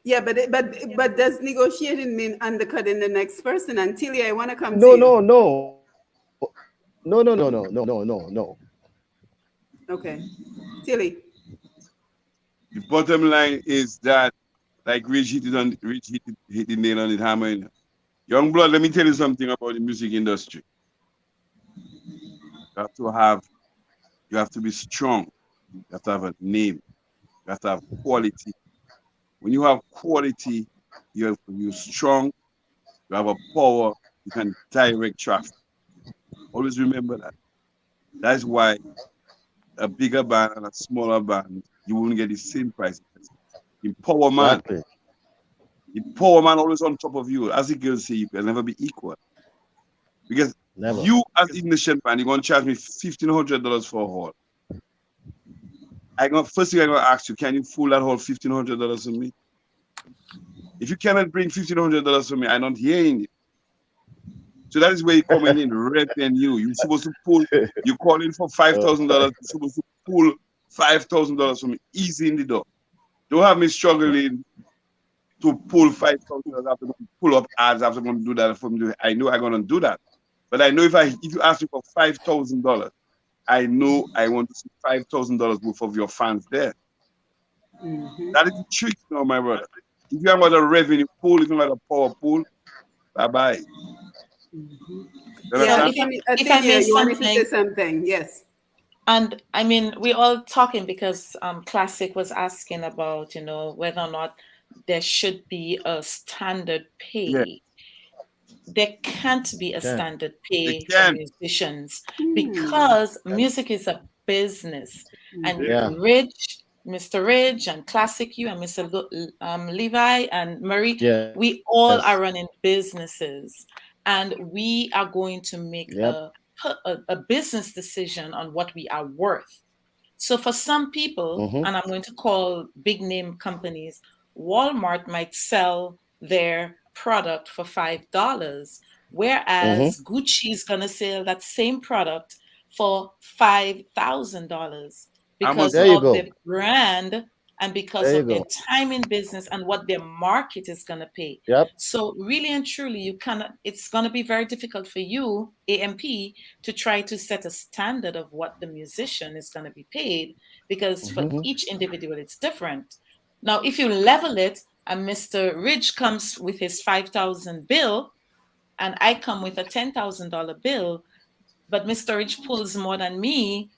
Yeah, but does negotiating mean undercutting the next person? And Tilly, I want to come to No, you. no, no. No, no, no, no, no, no, no, no. Okay, Tilly. The bottom line is that, like Rich hit the nail on it, hammer. Young blood, let me tell you something about the music industry. You have to have, you have to be strong. You have to have a name. You have to have quality. When you have quality, you're strong. You have a power. You can direct traffic. Always remember that. That's why a bigger band and a smaller band, you won't get the same price. Empowerment. Exactly. Empowerment always on top of you. As the girls say, you can never be equal. Because Never. you, as Ignition Band, you're going to charge me $1,500 for a hall. First thing I'm going to ask you, can you fool that hall $1,500 for me? If you cannot bring $1,500 for me, I'm not hearing it. So that is where you come in revenue. You're supposed to pull, you call in for $5,000, you're supposed to pull $5,000 from me, easy in the door. Don't have me struggling to pull $5,000 after pull up ads after I'm going to do that for me. I know I'm going to do that. But I know if you ask me for $5,000, I know I want to see $5,000 worth of your fans there. Mm-hmm. That is the trick now, my brother. If you have got a revenue pool, if you have a power pool, bye-bye. Mm-hmm. You Yeah, So understand? if I may Athenia, you wanted to say something, something? Yes. and I mean, we're all talking because Classic was asking about, whether or not there should be a standard Yeah, pay. There can't be a Can. standard they pay for can. musicians Hmm. because music is a business. And Mm-hmm. Yeah. Mr. Ridge, and Classic You, and Mr. Levi, and Marie, Yes. we all are running businesses, and we are going to make Yep. a business decision on what we are worth. So for some people, Mm-hmm. and I'm going to call big name companies, Walmart might sell their product for $5, Mm-hmm. whereas Gucci is going to sell that same product for $5,000 How much? because There you of their go. brand and because There you of their go. time in business and what their market is going to pay. Yep. So really and truly, it's going to be very difficult for you, AMP, to try to set a standard of what the musician is going to be paid because for Mm-hmm. each individual, it's different. Now, if you level it and Mr. Ridge comes with his 5,000 bill and I come with a $10,000 bill, but Mr. Ridge pulls more than me,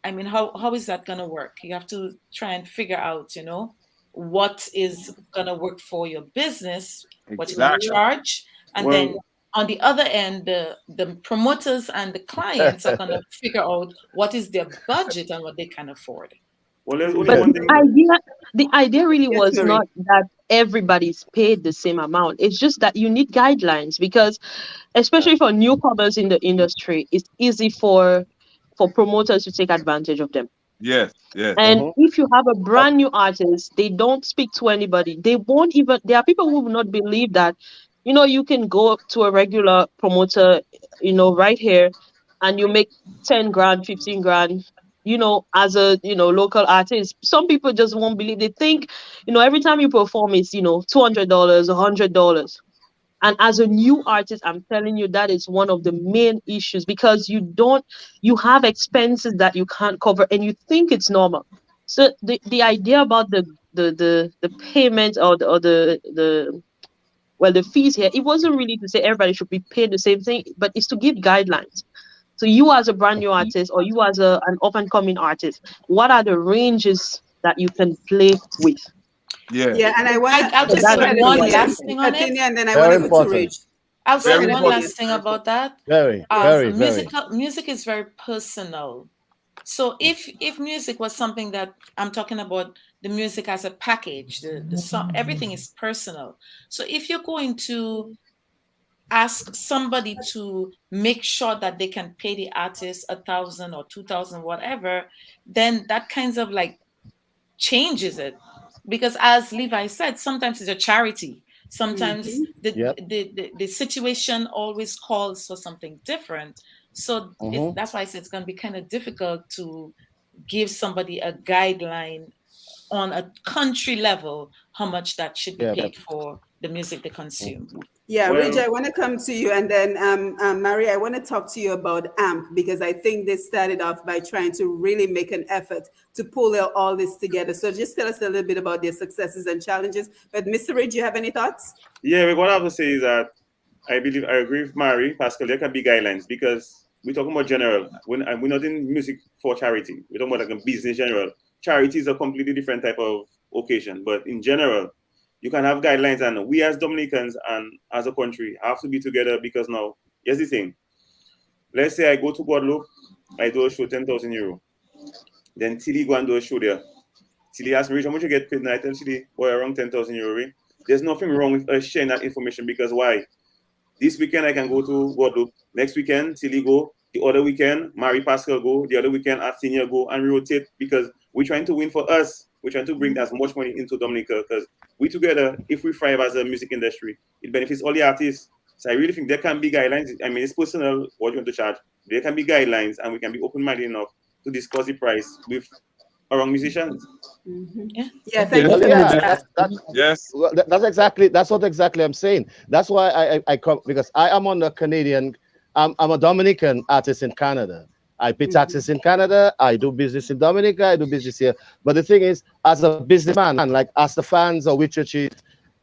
I mean, how is that going to work? You have to try and figure out, what is going to work for your business, what you're going to Exactly. charge. And Well, then on the other end, the promoters and the clients are going to figure out what is their budget and what they can afford. Well, there's only But one thing. the idea really Yes, was Marie. not that everybody's paid the same amount. It's just that you need guidelines because, especially for newcomers in the industry, it's easy for promoters to take advantage of them. yes, yes. And Mm-hmm. if you have a Yep. brand new artist, they don't speak to anybody. They won't even, there are people who will not believe that, you can go up to a regular promoter, right here, and you make 10 grand, 15 grand, as a, local artist. Some people just won't believe. They think, every time you perform, it's, $200, $100. And as a new artist, I'm telling you, that is one of the main issues because you have expenses that you can't cover and you think it's normal. So the idea about the payment or the fees here, it wasn't really to say everybody should be paid the same thing, but it's to give guidelines. So you as a brand new artist or you as an up and coming artist, what are the ranges that you can play with? Yeah. Yeah, and I wanna I'll So just go that's say ahead, one really Athenia. last thing on it. Athenia, and then I Very wanna go to important. Ridge. I'll Go say Very ahead, one important. Athenia. last thing about that. Very, Yes. very, very. Music is very personal. So if music was something that I'm talking about, the music as a package, the song, everything is personal. So if you're going to ask somebody to make sure that they can pay the artist 1,000 or 2,000, whatever, then that kinds of like changes it. Because as Levi said, sometimes it's a charity. Sometimes Mm-hmm. Yep. the situation always calls for something different. So Mm-hmm. that's why I said it's going to be kind of difficult to give somebody a guideline on a country level how much that should be Yep. paid for the music they consume. Yeah, Rich, Well, I want to come to you, and then Mary, I want to talk to you about AMP because I think they started off by trying to really make an effort to pull all this together. So just tell us a little bit about their successes and challenges. But Mr. Rich, do you have any thoughts? yeah, what I have to say is that I believe I agree with Mary, Pascal. There can be guidelines because we're talking about general. We're not in music for charity. We're talking about like a business general. Charity is a completely different type of occasion, but in general, you can have guidelines, and we as Dominicans and as a country have to be together because now here's the thing. Let's say I go to Guadeloupe, I do a show 10,000 euro. Then Tilly go and do a show there. Tilly asks me, how much you get paid? And I tell Tilly, boy, around 10,000 euro. Eh? There's nothing wrong with us sharing that information because why? This weekend I can go to Guadeloupe. Next weekend, Tilly go. The other weekend, Mary Pascal go. The other weekend, Artinia go, and we rotate because we're trying to win for us. We're trying to bring as much money into Dominica because we together, if we thrive as a music industry, it benefits all the artists. So I really think there can be guidelines. I mean, it's personal what you want to charge. There can be guidelines, and we can be open-minded enough to discuss the price with our own musicians. Mm-hmm. Yeah. Yeah, thank you Well, for yeah, that. Yes. that's what exactly I'm saying. That's why I come, because I am on the Canadian. I'm a Dominican artist in Canada. I pay Mm-hmm. taxes in Canada. I do business in Dominica. I do business here. But the thing is, as a businessman, like as the fans or with your chief,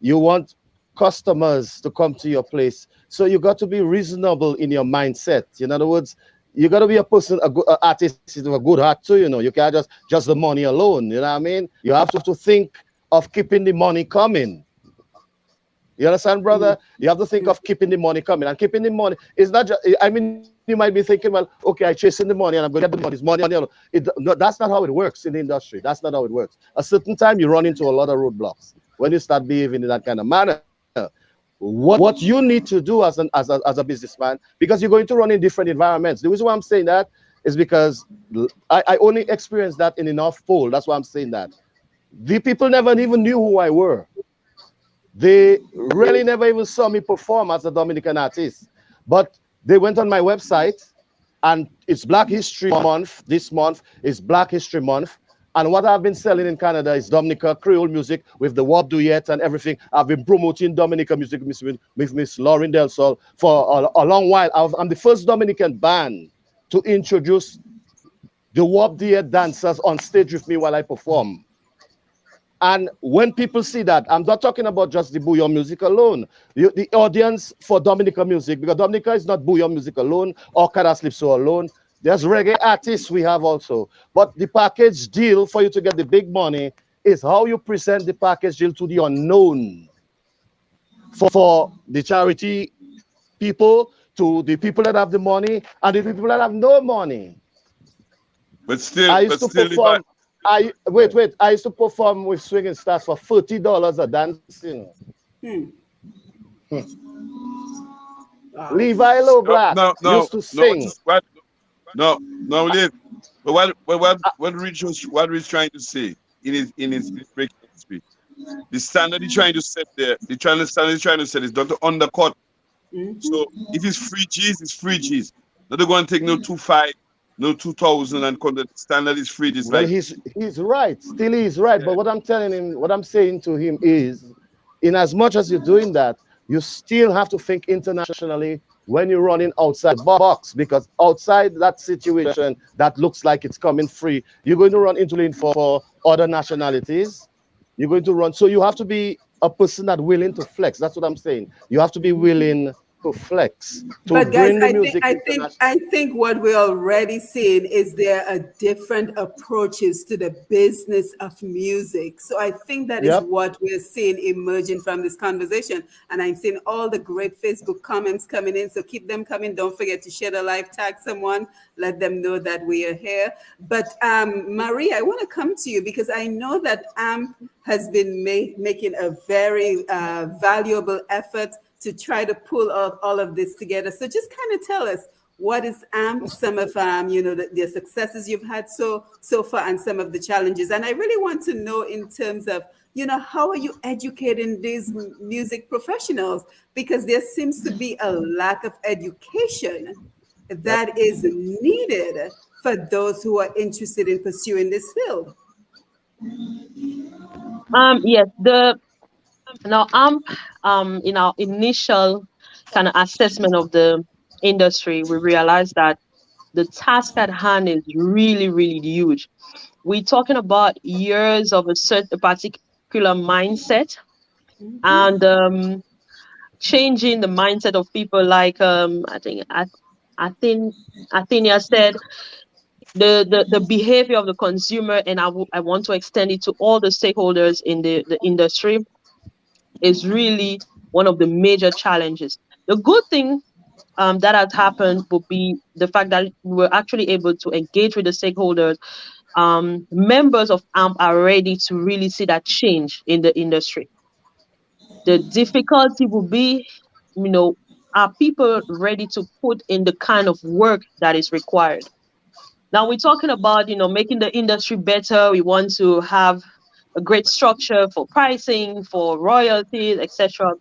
you want customers to come to your place. So you got to be reasonable in your mindset. In other words, you got to be a person, a good artist with a good heart too. You know, you can't just the money alone. You know what I mean? You have to think of keeping the money coming. You understand, brother? You have to think of keeping the money coming, and keeping the money is not just. I mean, you might be thinking, well, okay, I chasing the money, and I'm going to get the money. It's money. No, that's not how it works in the industry. That's not how it works. A certain time, you run into a lot of roadblocks when you start behaving in that kind of manner. What you need to do as a businessman, because you're going to run in different environments. The reason why I'm saying that is because I only experienced that in enough Pole. That's why I'm saying that. The people never even knew who I were. They really never even saw me perform as a Dominican artist. But they went on my website, and it's Black History Month. This month is Black History Month. And what I've been selling in Canada is Dominica Creole music with the Wop Duet and everything. I've been promoting Dominica music with Miss Lauren Del Sol for a long while. I'm the first Dominican band to introduce the Wop Duet dancers on stage with me while I perform. And when people see that, I'm not talking about just the bouillon music alone. The audience for Dominica music, because Dominica is not bouillon music alone or Calypso alone. There's reggae artists we have also. But the package deal for you to get the big money is how you present the package deal to the unknown. For the charity people, to the people that have the money, and the people that have no money. But still, I used to perform. I used to perform with swinging stars for $40 a dance. You know. Hmm. Wow. Levi Low Black no, used to sing. No, Liv. But what Rich trying to say in his breaking speech, the standard he's trying to set there, standard he's trying to set is not to undercut. Mm-hmm. So if it's free G's, it's free G's. Not to go and take no 2.5, no 2,000 and come. The standard is free. It's Well, like he's right. Still, he's right. yeah. But what I'm telling him, what I'm saying to him is, in as much as you're doing that, you still have to think internationally when you're running outside the box, because outside that situation that looks like it's coming free, you're going to run into lane for other nationalities. You're going to run. So you have to be a person that's willing to flex. That's what I'm saying. You have to be willing to flex, to But guys, bring the music international. I think what we're already seeing is there are different approaches to the business of music. So I think that is Yep. what we're seeing emerging from this conversation. And I'm seeing all the great Facebook comments coming in. So keep them coming. Don't forget to share the live, tag someone, let them know that we are here. But Marie, I want to come to you because I know that AMP has been making a very valuable effort to try to pull all of this together. So just kind of tell us, what is AMP, some of the successes you've had so far, and some of the challenges. And I really want to know, in terms of, how are you educating these music professionals, because there seems to be a lack of education Yep. that is needed for those who are interested in pursuing this field. Yes, the now in our initial kind of assessment of the industry, we realized that the task at hand is really, really huge. We're talking about years of a particular mindset, and changing the mindset of people. Like I think Athenia said, the behavior of the consumer, and I want to extend it to all the stakeholders in the industry, is really one of the major challenges. The good thing that has happened would be the fact that we were actually able to engage with the stakeholders. Members of AMP are ready to really see that change in the industry. The difficulty will be, are people ready to put in the kind of work that is required? Now we're talking about, making the industry better. We want to have a great structure for pricing, for royalties, etc.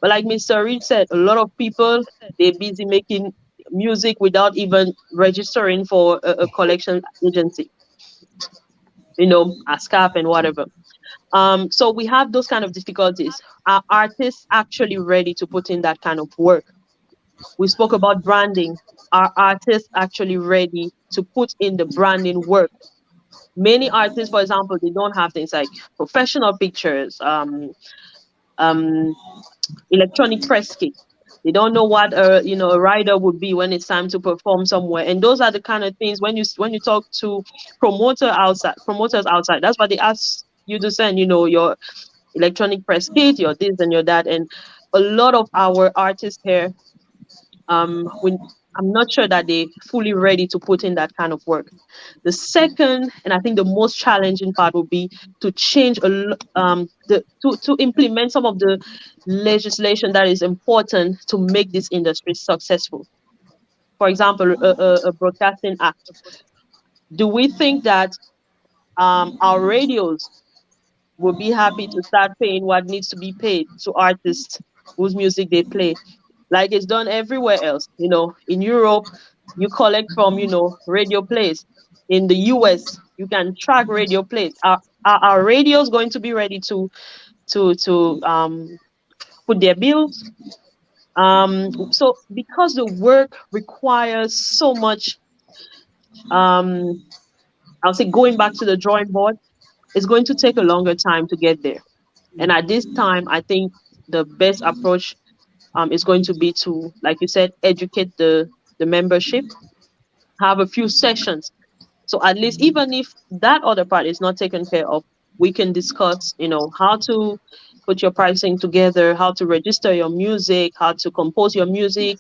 But like Mr. Reed said, a lot of people, they're busy making music without even registering for a collection agency, ASCAP and whatever. So we have those kind of difficulties. Are artists actually ready to put in that kind of work? We spoke about branding. Are artists actually ready to put in the branding work? Many artists, for example, they don't have things like professional pictures, um, electronic press kit. They don't know what a rider would be when it's time to perform somewhere. And those are the kind of things, when you talk to promoters outside, that's what they ask you to send, your electronic press kit, your this and your that. And a lot of our artists here, when I'm not sure that they fully ready to put in that kind of work. The second, and I think the most challenging part, would be to change to implement some of the legislation that is important to make this industry successful. For example, a broadcasting act. Do we think that our radios will be happy to start paying what needs to be paid to artists whose music they play, like it's done everywhere else? In Europe, you collect from, radio plays. In the US, you can track radio plays. Are radios going to be ready to put their bills? So because the work requires so much, I'll say, going back to the drawing board, it's going to take a longer time to get there. And at this time, I think the best approach is going to be to, like you said, educate the membership, have a few sessions. So at least, even if that other part is not taken care of, we can discuss, how to put your pricing together, how to register your music, how to compose your music,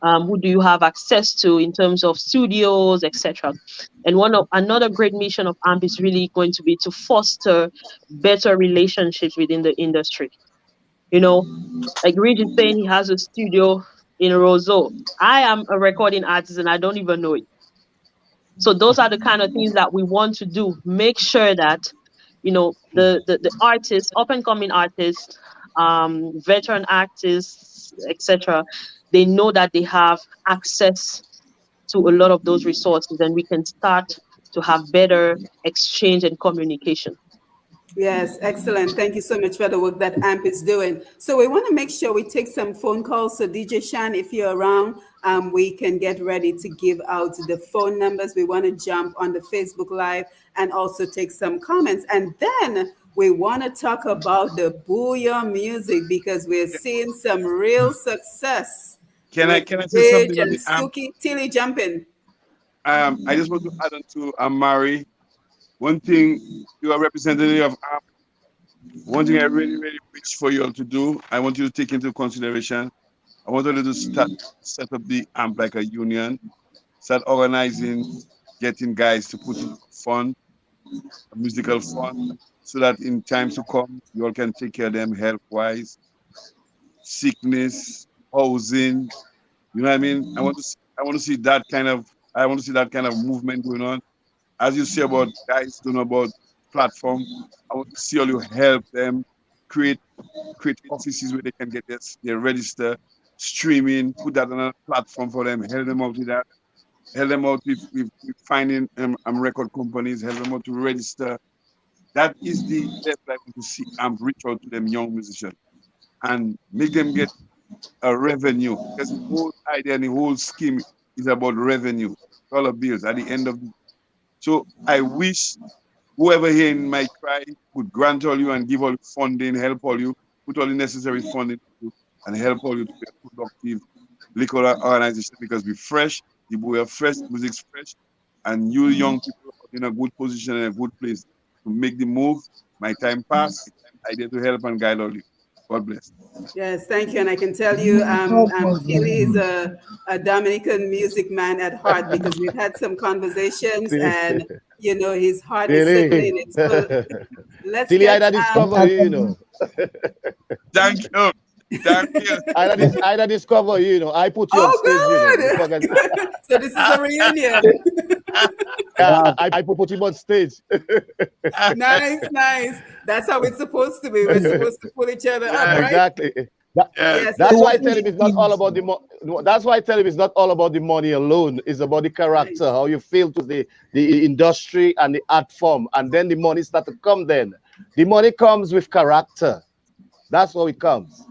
who do you have access to in terms of studios, etc. And another great mission of AMP is really going to be to foster better relationships within the industry. Like Rich is saying, he has a studio in Roseau. I am a recording artist and I don't even know it. So those are the kind of things that we want to do. Make sure that, the artists, up and coming artists, veteran artists, etc., they know that they have access to a lot of those resources, and we can start to have better exchange and communication. Yes, excellent. Thank you so much for the work that AMP is doing. So we want to make sure we take some phone calls. So DJ Shan, if you're around, we can get ready to give out the phone numbers. We want to jump on the Facebook Live and also take some comments. And then we want to talk about the Booyah music, because we're seeing some real success with Can I say Rich something on and the Skooky. Tilly, jump in. I just want to add on to Amari. One thing, you are representative of AMP. One thing I really, really wish for you all to do, I want you to take into consideration. I want you to set up the AMP like a union, start organizing, getting guys to put in fund, a musical fund, so that in times to come, you all can take care of them health wise. sickness, housing. You know what I mean? I want to see that kind of movement going on. As you say about guys don't know about platform, I want to see all you help them create offices where they can get their register, streaming, put that on a platform for them, help them out with that, help them out with finding record companies, help them out to register. That is the level I want to see. Reach out to them young musicians and make them get a revenue. Because the whole idea and the whole scheme is about revenue, dollar bills at the end of the. So I wish whoever here in my cry would grant all you and give all you funding, help all you, put all the necessary funding and help all you to be a productive liquor organization because we're fresh, we are fresh, music's fresh, and you young people are in a good position and a good place to make the move. My time pass. I did to help and guide all you. God bless. Yes, thank you. And I can tell you, Keely is a Dominican music man at heart because we've had some conversations and, you know, his heart is certainly in it. So let's Tilly, get... I discover you, you know. Thank you. Thank you. I discover you, you know. I put you on stage, you know. So this is a reunion. I put him on stage. Nice. That's how it's supposed to be. We're supposed to pull each other up, right? Exactly. Yes, That's why I tell him it's not all about the That's why I tell him it's not all about the money alone. It's about the character, how you feel to the industry and the art form, and then the money start to come. Then the money comes with character. That's how it comes.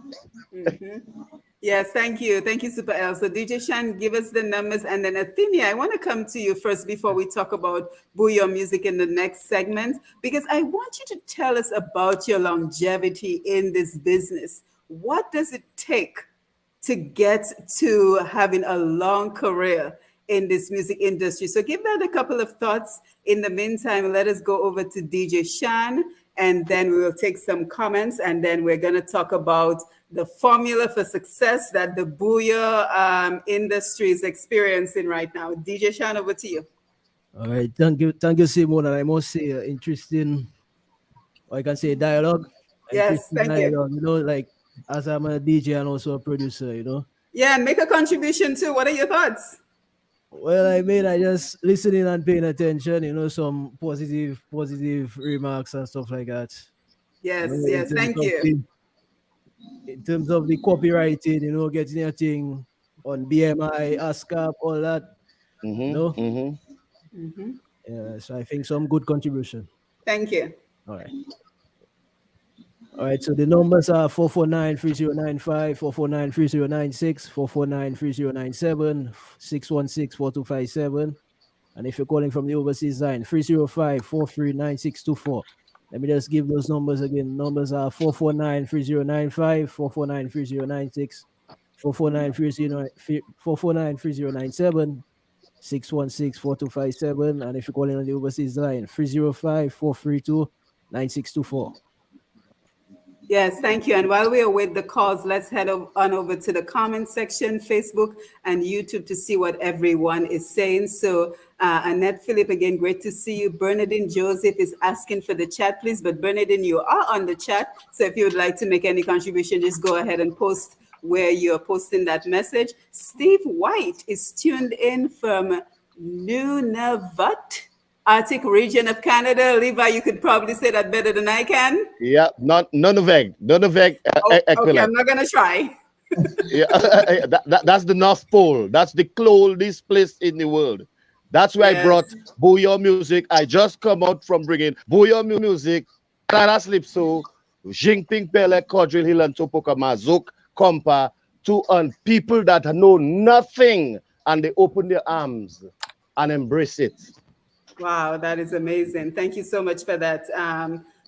Yes, thank you, Super L. So DJ Shan, give us the numbers, and then Athenia, I want to come to you first before we talk about Booyah Music in the next segment, because I want you to tell us about your longevity in this business. What does it take to get to having a long career in this music industry? So give that a couple of thoughts. In the meantime, let us go over to DJ Shan, and then we will take some comments, and then we're going to talk about the formula for success that the Booyah industry is experiencing right now. DJ Shan, over to you. All right, thank you, Simone. And I must say, interesting, or I can say dialogue. Yes, thank dialogue, you. You know, like as I'm a DJ and also a producer, you know. Yeah, and make a contribution too. What are your thoughts? Well, I mean, I just listening and paying attention, you know, some positive remarks and stuff like that. Yes, you know, thank you. In terms of the copywriting, you know, getting your thing on BMI, ASCAP, all that, you know. Yeah, so I think some good contribution. Thank you. All right, so the numbers are 449-3095, 449-3096, 449-3097, 616-4257. And if you're calling from the overseas line, 305-439-624. Let me just give those numbers again. Numbers are 449-3095, 449-3096, 449-3097, 616-4257. And if you're calling on the overseas line, 305-432-9624. Yes, thank you. And while we await the calls, let's head on over to the comment section, Facebook and YouTube, to see what everyone is saying. So Annette Philip, again, great to see you. Bernadine Joseph is asking for the chat, please. But Bernadine, you are on the chat. So if you would like to make any contribution, just go ahead and post where you're posting that message. Steve White is tuned in from Nunavut, Arctic region of Canada. Levi, you could probably say that better than I can. Yeah, Nunavut. Okay, I'm not gonna try. Yeah, that's the North Pole. That's the coldest place in the world. That's where I brought Booyah Music. I just come out from bringing Booyah Music, Canada Slipso, Jingping Pele, Quadrille Hill, and Topoka Mazuk, Compa, to people that know nothing, and they open their arms and embrace it. Wow, that is amazing. Thank you so much for that,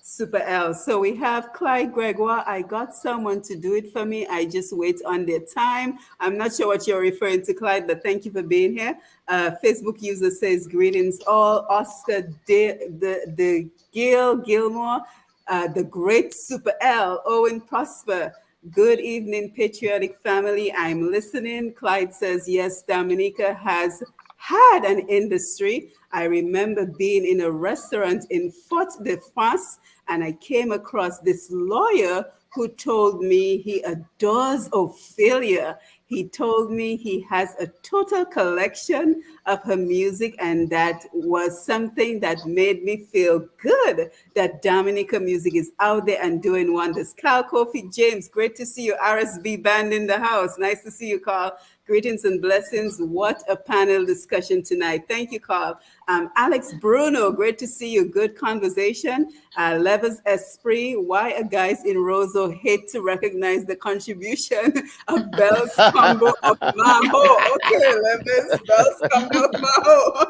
Super L. So we have Clyde Gregoire. I got someone to do it for me. I just wait on their time. I'm not sure what you're referring to, Clyde, but thank you for being here. Facebook user says, greetings all. Oscar the Gilmore, the great Super L, Owen Prosper. Good evening, patriotic family. I'm listening. Clyde says, yes, Dominica has had an industry. I remember being in a restaurant in Fort de France, and I came across this lawyer who told me he adores Ophelia. He told me he has a total collection of her music, and that was something that made me feel good that Dominica music is out there and doing wonders. Carl Kofi James, great to see you. RSB band in the house. Nice to see you, Carl. Greetings and blessings. What a panel discussion tonight. Thank you, Carl. Alex Bruno, great to see you. Good conversation. Levers Esprit, why a guys in Roseau hate to recognize the contribution of Bell's Combo of Maho. Okay, Levers, Bell's Combo of Maho.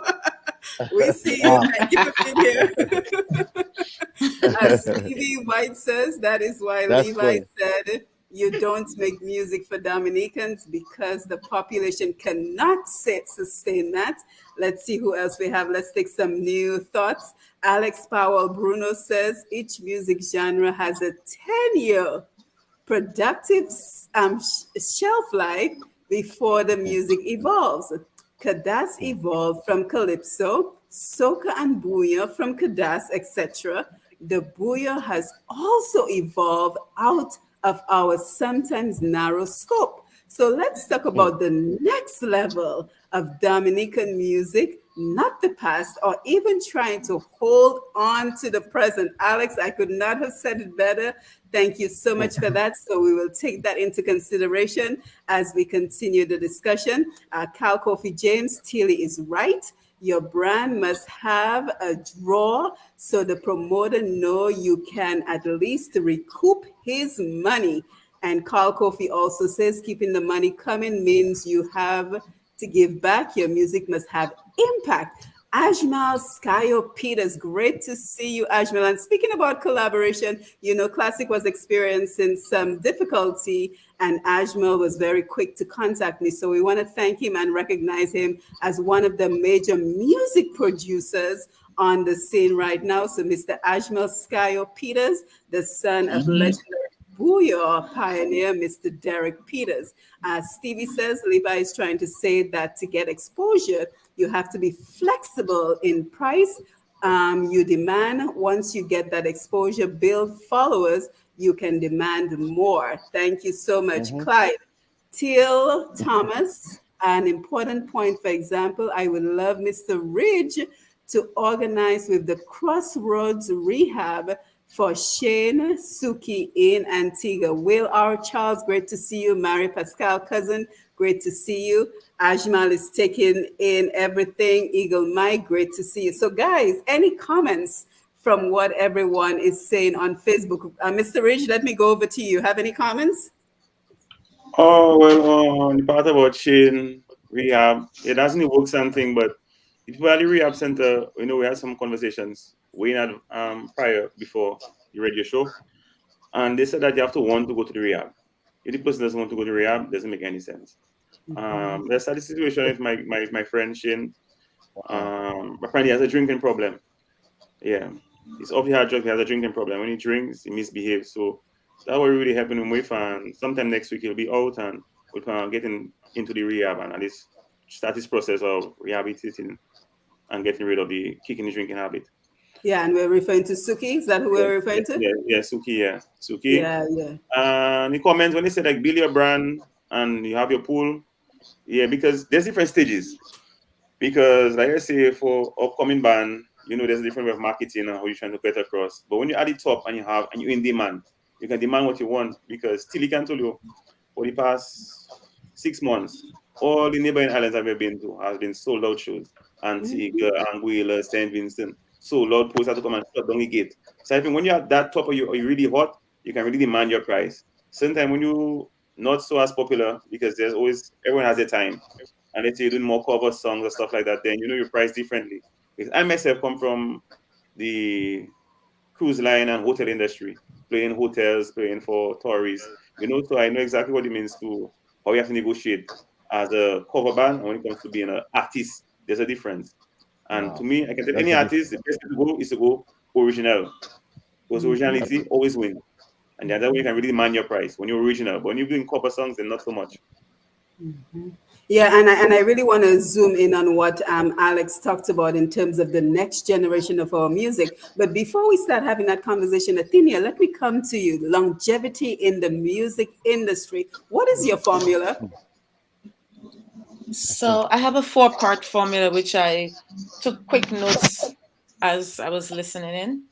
We see you. Thank you for being here. As Stevie White says, that is why That's Levi funny. said, you don't make music for Dominicans because the population cannot sustain that. Let's see who else we have. Let's take some new thoughts. Alex Powell Bruno says each music genre has a 10-year productive shelf life before the music evolves. Kadas evolved from calypso, soca and booyah from Kadas, etc. The booyah has also evolved out of our sometimes narrow scope. So let's talk about the next level of Dominican music, not the past, or even trying to hold on to the present. Alex, I could not have said it better. Thank you so much for that. So we will take that into consideration as we continue the discussion. Cal Kofi James, Tilly is right. Your brand must have a draw so the promoter know you can at least recoup his money. And Carl Kofi also says keeping the money coming means you have to give back. Your music must have impact. Ajmal Skyo Peters, great to see you, Ajmal. And speaking about collaboration, you know, Classic was experiencing some difficulty, and Ajmal was very quick to contact me. So we want to thank him and recognize him as one of the major music producers on the scene right now. So Mr. Ajmal Skyo Peters, the son of legendary Booyah pioneer, Mr. Derek Peters. Stevie says Levi is trying to say that to get exposure, you have to be flexible in price. You demand, once you get that exposure, build followers, you can demand more. Thank you so much, Clyde. Till Thomas, an important point, for example, I would love Mr. Ridge to organize with the Crossroads Rehab for Shane Suki in Antigua. Will R. Charles, great to see you. Mary Pascal Cousin, great to see you. Ajmal is taking in everything. Eagle Mike, great to see you. So guys, any comments from what everyone is saying on Facebook? Mr. Ridge, let me go over to you. Have any comments? Oh, well, on the part about Shane rehab, it doesn't work something, but it probably rehab center, you know, we had some conversations way not prior before the radio show, and they said that you have to want to go to the rehab. If the person doesn't want to go to rehab, doesn't make any sense. That's the situation with my friend Shane. Apparently he has a drinking problem. Yeah, he's obviously had drug. He has a drinking problem. When he drinks, he misbehaves. So that will really happen him with, and sometime next week he'll be out and we'll plan on getting into the rehab and at least start this process of rehabilitating and getting rid of the kicking the drinking habit. Yeah, and we're referring to Suki. Is that who we're referring to? Yeah, Suki, yeah. Suki. Yeah, yeah. And the comments when they say like build your brand and you have your pool, yeah, because there's different stages. Because like I say, for upcoming band, you know, there's a different way of marketing and how you're trying to get across. But when you're at the top and you're in demand, you can demand what you want because Tilly can tell you for the past 6 months, all the neighboring islands I've ever been to has been sold out shows. Antigua, Anguilla, St. Vincent. So Lord Post had to come and shut down the gate. So I think when you're at that top or you're really hot, you can really demand your price. Sometimes when you not so as popular, because there's always everyone has their time. And let's say you're doing more cover songs or stuff like that, then you know your price differently. Because I myself come from the cruise line and hotel industry, playing hotels, playing for tourists. You know, so I know exactly what it means to how you have to negotiate as a cover band. And when it comes to being an artist, there's a difference. And to me, I can tell any artist the best way to go is to go original. Because originality always wins. And that's when you can really demand your price when you're original. But when you're doing cover songs, then not so much. Yeah, and I really want to zoom in on what Alex talked about in terms of the next generation of our music. But before we start having that conversation, Athenia, let me come to you. Longevity in the music industry. What is your formula? So I have a four-part formula which I took quick notes as I was listening in.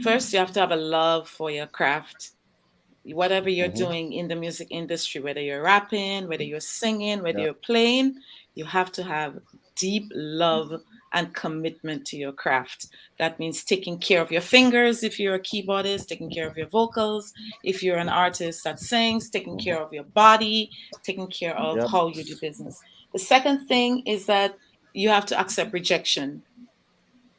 First, you have to have a love for your craft. Whatever you're doing in the music industry, whether you're rapping, whether you're singing, whether Yeah. you're playing, you have to have deep love and commitment to your craft. That means taking care of your fingers if you're a keyboardist, taking care of your vocals, if you're an artist that sings, taking care of your body, taking care of Yep. how you do business. The second thing is that you have to accept rejection,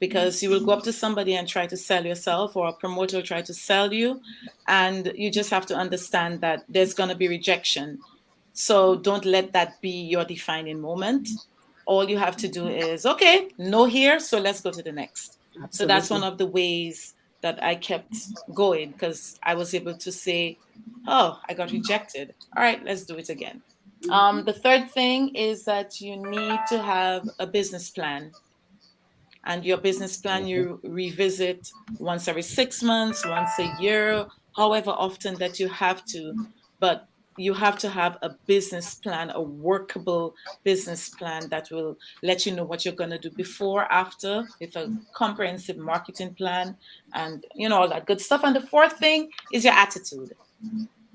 because you will go up to somebody and try to sell yourself, or a promoter will try to sell you, and you just have to understand that there's going to be rejection. So don't let that be your defining moment. All you have to do is, okay, no here, so let's go to the next. So that's one Absolutely. of the ways that I kept going, because I was able to say, oh, I got rejected, all right, let's do it again. The third thing is that you need to have a business plan, and your business plan you revisit once every 6 months, once a year, however often that you have to. But you have to have a business plan, a workable business plan that will let you know what you're going to do before, after, with a comprehensive marketing plan, and all that good stuff. And the fourth thing is your attitude,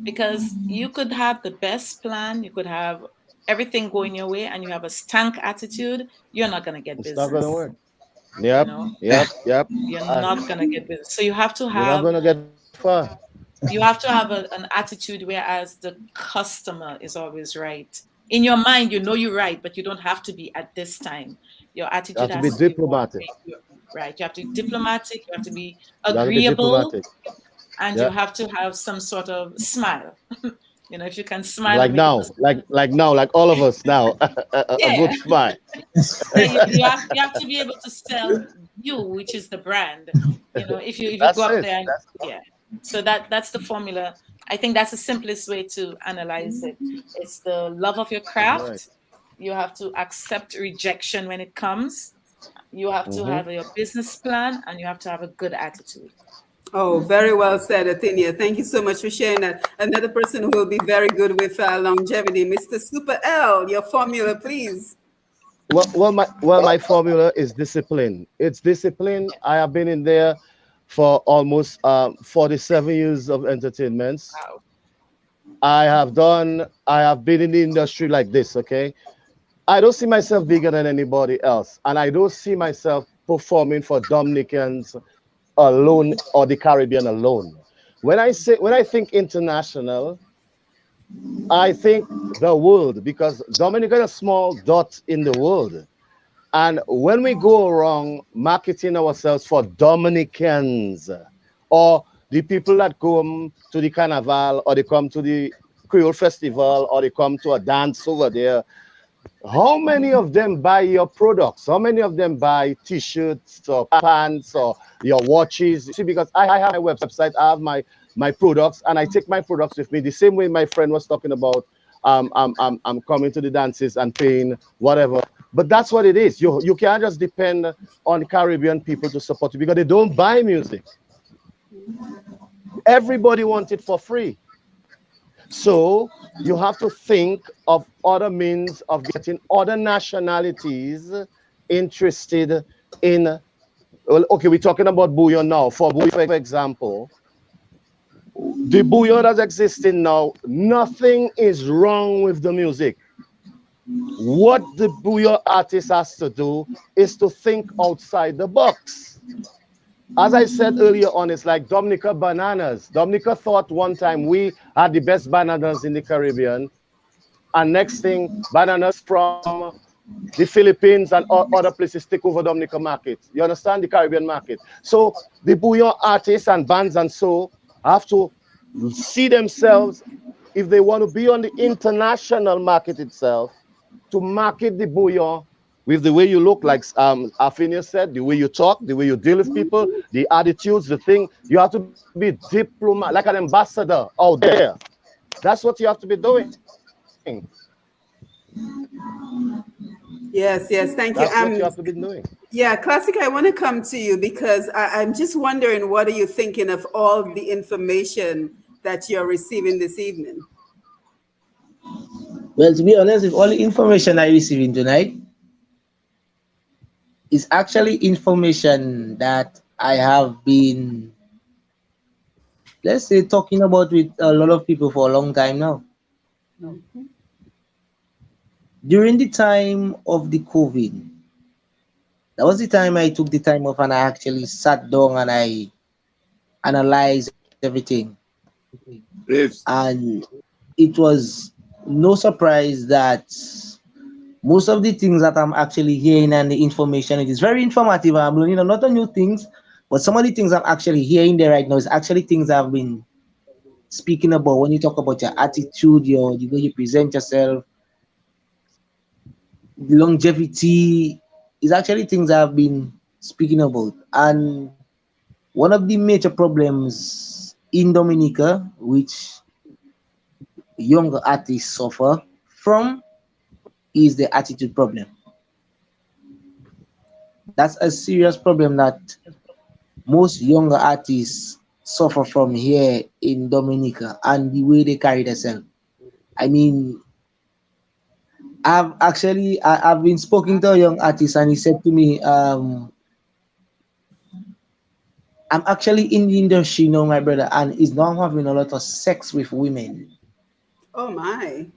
because you could have the best plan, you could have everything going your way, and you have a stank attitude, you're not going to get It's not gonna business. work. you Yep. know Yep. Yep. you're not going to get business. So you have to You're not have gonna get far. an attitude whereas the customer is always right. In your mind, you're right, but you don't have to be at this time. Your You have attitude to be has to be one diplomatic. thing. Right, you have to be diplomatic, you have to be You have to be agreeable, diplomatic. and you Yeah. have to have some sort of smile. If you can smile Like and make the now, person, like now, like all of us now, a yeah, good smile. yeah, you have to be able to sell you, which is the brand. If you go That's up it. there, and yeah. So that's the formula. I think that's the simplest way to analyze it. It's the love of your Right. craft. You have to accept rejection when it comes. You have to have your business plan, and you have to have a good attitude. Oh, very well said, Athenia. Thank you so much for sharing that. Another person who will be very good with longevity, Mr. Super L, your formula, please. Well, my formula is discipline. It's discipline. I have been in there for almost 47 years of entertainments. Wow. I have been in the industry like this, okay? I don't see myself bigger than anybody else, and I don't see myself performing for Dominicans alone or the Caribbean alone. When I think international, I think the world, because Dominica is a small dot in the world. And when we go around marketing ourselves for Dominicans or the people that come to the carnival or they come to the Creole festival or they come to a dance over there, how many of them buy your products? How many of them buy t-shirts or pants or your watches? See, because I have my website, I have my products, and I take my products with me the same way my friend was talking about. I'm coming to the dances and paying whatever. But that's what it is. You can't just depend on Caribbean people to support you because they don't buy music. Everybody wants it for free. So you have to think of other means of getting other nationalities interested in. Well, okay, we're talking about bouillon now. For bouillon, for example, the bouillon that's existing now, nothing is wrong with the music. What the bouillon artist has to do is to think outside the box. As I said earlier on, it's like Dominica bananas. Dominica thought one time we had the best bananas in the Caribbean. And next thing, bananas from the Philippines and other places take over Dominica market. You understand? The Caribbean market. So the bouillon artists and bands and so have to see themselves, if they want to be on the international market itself, to market the bouillon with the way you look, like Afinia said, the way you talk, the way you deal with people, the attitudes, the thing. You have to be diplomat, like an ambassador out there. That's what you have to be doing. Yes, yes, thank you. That's what you have to be doing. Yeah, Classic, I want to come to you because I'm just wondering, what are you thinking of all the information that you're receiving this evening? Well, to be honest, with all the information I receiving tonight is actually information that I have been, let's say, talking about with a lot of people for a long time now. Mhm. During the time of the COVID, that was the time I took the time off and I actually sat down and I analyzed everything. Yes. And it was no surprise that most of the things that I'm actually hearing and the information, it is very informative. I'm learning a lot of new things, but some of the things I'm actually hearing there right now is actually things I've been speaking about when you talk about your attitude, your the way you present yourself, the longevity is actually things I've been speaking about. And one of the major problems in Dominica, which younger artists suffer from, is the attitude problem. That's a serious problem that most younger artists suffer from here in Dominica and the way they carry themselves. I mean, I've been speaking to a young artist and he said to me, I'm actually in the industry now, my brother, and is now having a lot of sex with women. Oh my.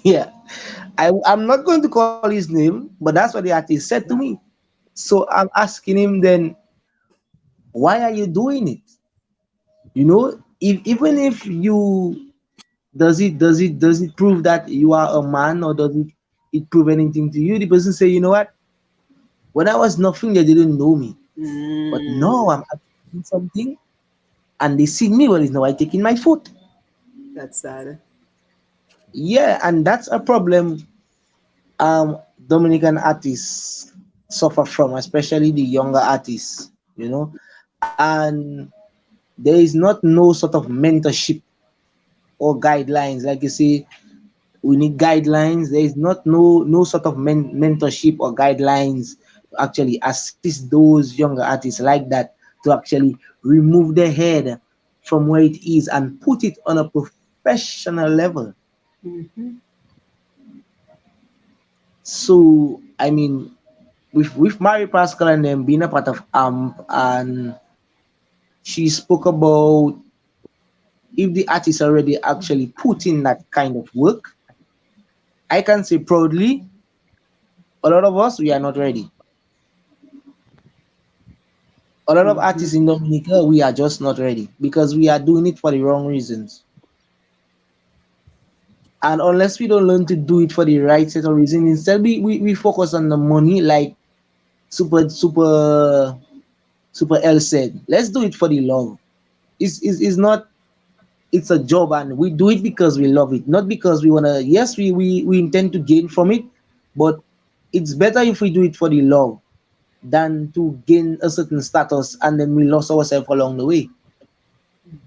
Yeah. I'm not going to call his name, but that's what the artist said to me. So I'm asking him then, why are you doing it? You know, if even if you does it prove that you are a man, or does it prove anything to you? The person say, you know what? When I was nothing, they didn't know me. But Mm, now I'm actually doing something and they see me, well, it's now I taking my foot. that's sad. Yeah, and that's a problem Dominican artists suffer from, especially the younger artists, you know. And there is not no sort of mentorship or guidelines. Like you say, we need guidelines. There is not no sort of mentorship or guidelines to actually assist those younger artists like that to actually remove their head from where it is and put it on a professional level. Hmm. So I mean, with Mary Pascal and them being a part of AMP, and she spoke about if the artist already actually put in that kind of work, I can say proudly, a lot of us we are not ready. A lot of artists Hmm. in Dominica, we are just not ready because we are doing it for the wrong reasons. And unless we don't learn to do it for the right set of reasons, instead we focus on the money, like super L said. Let's do it for the love. It's not, it's a job and we do it because we love it, not because we wanna, yes, we intend to gain from it, but it's better if we do it for the love than to gain a certain status and then we lost ourselves along the way.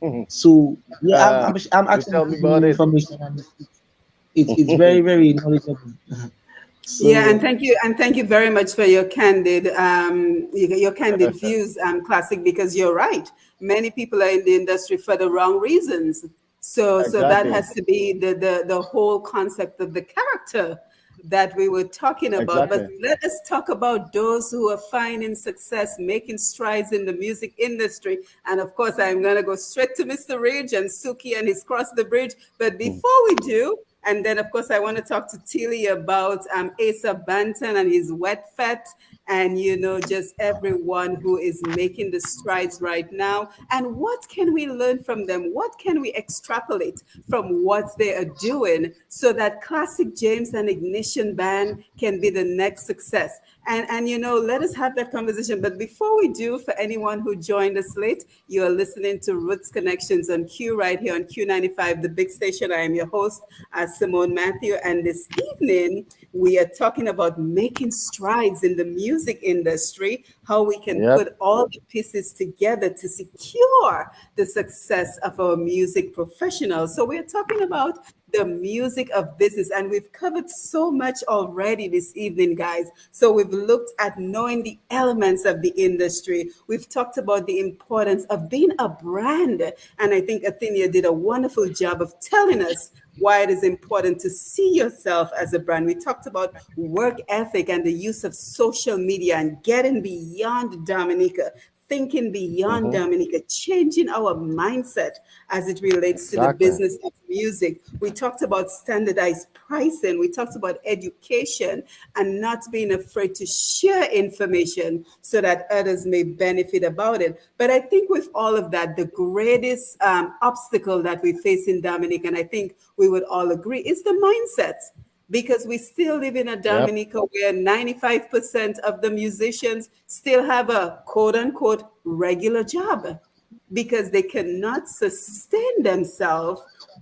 Mhm. So yeah, I'm You actually tell me giving you about it. information and it's very very knowledgeable. Yeah, So and thank you very much for your candid views, Classic, because you're right. Many people are in the industry for the wrong reasons. So that Exactly. has to be the whole concept of the character that we were talking about. But Exactly. let us talk about those who are finding success, making strides in the music industry. And of course, I'm going to go straight to Mr. Ridge and Suki and his Cross the Bridge. But Mm. before we do, and then, of course, I want to talk to Tilly about Asa Banton and his Wet Fat, and, just everyone who is making the strides right now. And what can we learn from them? What can we extrapolate from what they are doing so that Classic James and Ignition Band can be the next success? And let us have that conversation. But before we do, for anyone who joined us late, you are listening to Roots Connections on Q right here on Q95, the big station. I am your host, Simone Matthew. And this evening, we are talking about making strides in the music industry how we can Yep. put all the pieces together to secure the success of our music professionals. So we're talking about the music of business, and we've covered so much already this evening, guys. So we've looked at knowing the elements of the industry. We've talked about the importance of being a brand, and I think Athenia did a wonderful job of telling us why it is important to see yourself as a brand. We talked about work ethic and the use of social media and getting beyond Dominica, thinking beyond Mm-hmm. Dominica, changing our mindset as it relates to the Exactly. business of music. We talked about standardized pricing. We talked about education and not being afraid to share information so that others may benefit about it. But I think with all of that, the greatest obstacle that we face in Dominic, and I think we would all agree, is the mindset, because we still live in a Yep. Dominica where 95% of the musicians still have a quote unquote regular job because they cannot sustain themselves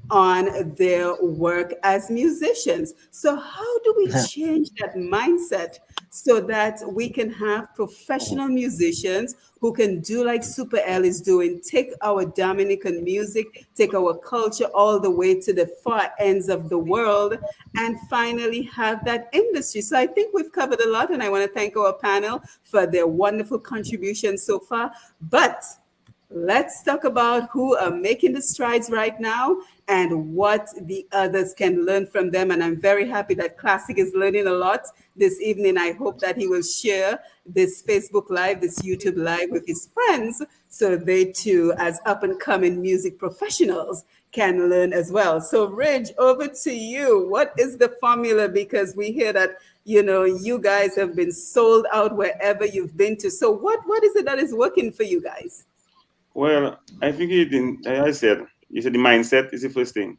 on their work as musicians. So, how do we change that mindset so that we can have professional musicians who can do like Super L is doing, take our Dominican music, take our culture all the way to the far ends of the world, and finally have that industry? So, I think we've covered a lot, and I want to thank our panel for their wonderful contributions so far. But let's talk about who are making the strides right now and what the others can learn from them. And I'm very happy that Classic is learning a lot this evening. I hope that he will share this Facebook Live, this YouTube Live with his friends so they too, as up and coming music professionals, can learn as well. So, Ridge, over to you. What is the formula? Because we hear that you guys have been sold out wherever you've been to. So, what is it that is working for you guys? Well, I think you didn't. As I said, you said the mindset is the first thing,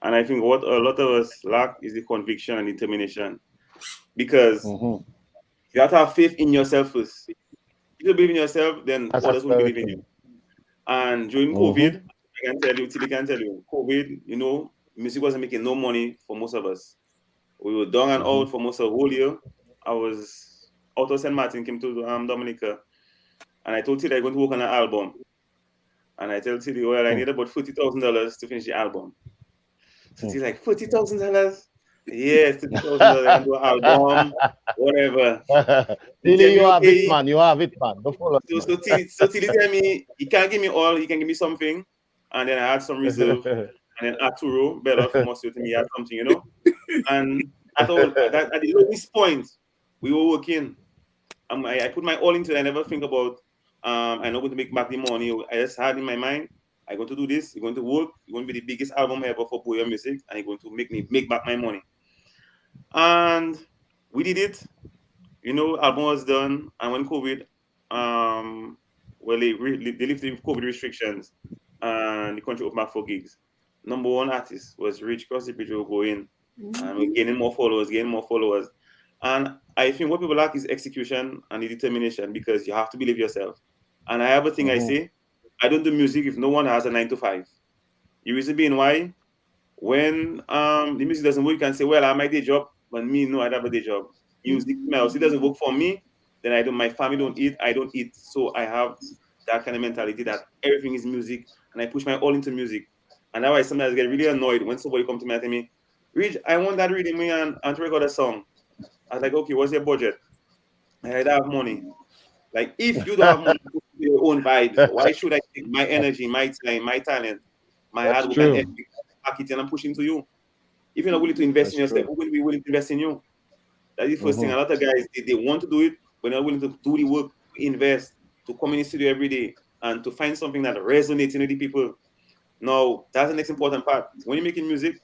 and I think what a lot of us lack is the conviction and determination. Because Mm-hmm. you have to have faith in yourself first. If you believe in yourself, then That's others will very believe in true. you. And during Mm-hmm. COVID, I can tell you, Tilly can tell you, COVID, music wasn't making no money for most of us. We were down and Mm-hmm. out for most of the whole year. I was out of St. Martin, came to Dominica, and I told Tilly I'm going to work on an album. And I tell Tilly, well, I need about $40,000 to finish the album. So she's like, $40,000? Yes, $40,000. I can do an album, whatever. He tell Really, you me, have it, okay. man. You have it, man. Don't follow So Tilly tell me, he can't give me all, he can give me something. And then I had some reserve. me. And then Arturo, better from us, to me, he had something. And at the lowest point, we were working. I put my all into it. I never think about, I'm not going to make back the money. I just had in my mind, I'm going to do this. You're going to work. You're going to be the biggest album ever for Poyo Music, and you're going to make me make back my money. And we did it. Album was done. And when COVID, well, they lifted COVID restrictions, and the country opened up for gigs. Number one artist was Rich Cross the Bridge will go in, and we're gaining more followers, gaining more followers. And I think what people lack is execution and the determination, because you have to believe yourself. And I have a thing I Mm-hmm. say, I don't do music if no one has a 9 to 5. The reason being why, when the music doesn't work, you can say, well, I have my day job, but me, no, I don't have a day job. Music else, it doesn't work for me, then I don't, my family don't eat, I don't eat. So I have that kind of mentality that everything is music, and I push my all into music. And that's why sometimes I get really annoyed when somebody comes to me and tell me, Rich, I want that reading me and to record a song. I was like, okay, what's your budget? I don't have money. Like, if you don't have money to put your own vibes, why should I take my energy, my time, my talent, my That's hard work and true. ethic, pack it and I'm pushing to you? If you're not willing to invest That's in yourself, true. who will be willing to invest in you? That's the first thing. Mm-hmm. A lot of guys, they want to do it, but they're not willing to do the work, to invest, to come in the studio every day, and to find something that resonates with the people. Now, that's the next important part. When you're making music,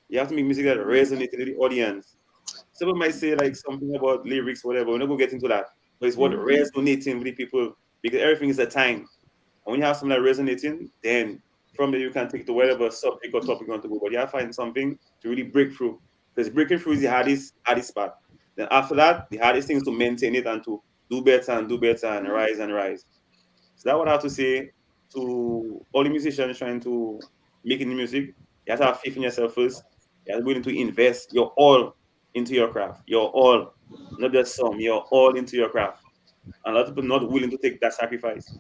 you have to make music that resonates with the audience. Some people might say like something about lyrics, whatever. We're not gonna get into that. But it's what resonating with the people, because everything is a time. And when you have something that resonating, then from there you can take it to whatever subject or topic you want to go. But you have to find something to really break through. Because breaking through is the hardest part. Then after that, the hardest thing is to maintain it and to do better and rise and rise. So that's what I have to say to all the musicians trying to make the music. You have to have faith in yourself first. You have to be willing to invest your all into your craft. Your all, not just some. You're all into your craft. And a lot of people not willing to take that sacrifice.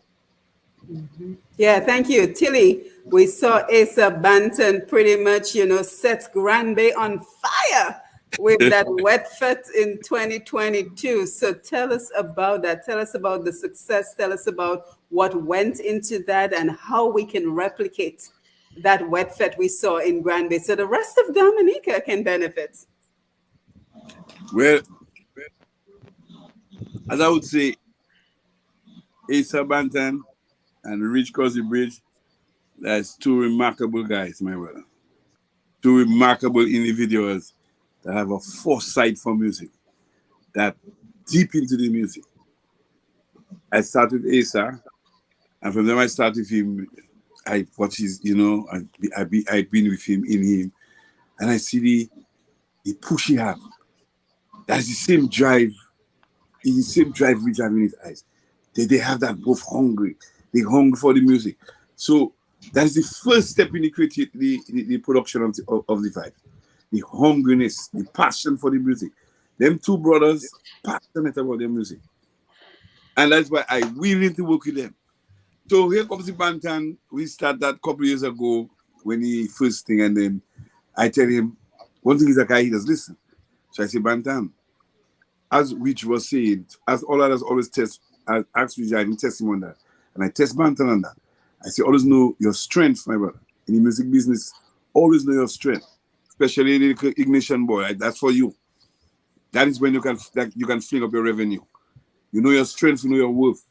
Yeah, thank you. Tilly, we saw Asa Banton pretty much, set Granby on fire with that wet foot in 2022. So tell us about that. Tell us about the success. Tell us about what went into that and how we can replicate that wet foot we saw in Granby so the rest of Dominica can benefit. Well, as I would say, Asa Banton and Rich Cosy Bridge, that's two remarkable guys, my brother. Two remarkable individuals that have a foresight for music, that deep into the music. I started with Asa, and from then I started with him. I watch his, I've been with him, in him, and I see the push he have. That's the same drive. It's the same drive Rich have in his eyes. They have that both hungry. They hungry for the music. So that is the first step in the production of the vibe. The hungriness, the passion for the music. Them two brothers passionate about their music. And that's why I willing to work with them. So here comes the Bantan. We started that a couple years ago when he first thing, and then I tell him, one thing is that guy, he does listen. So I say, Bantan, as Rich was saying, as all others always test, I ask Rich, I didn't test him on that. And I test Bantan on that. I say, always know your strength, my brother. In the music business, always know your strength. Especially the ignition boy, that's for you. That is when you can fling up your revenue. You know your strength, you know your worth.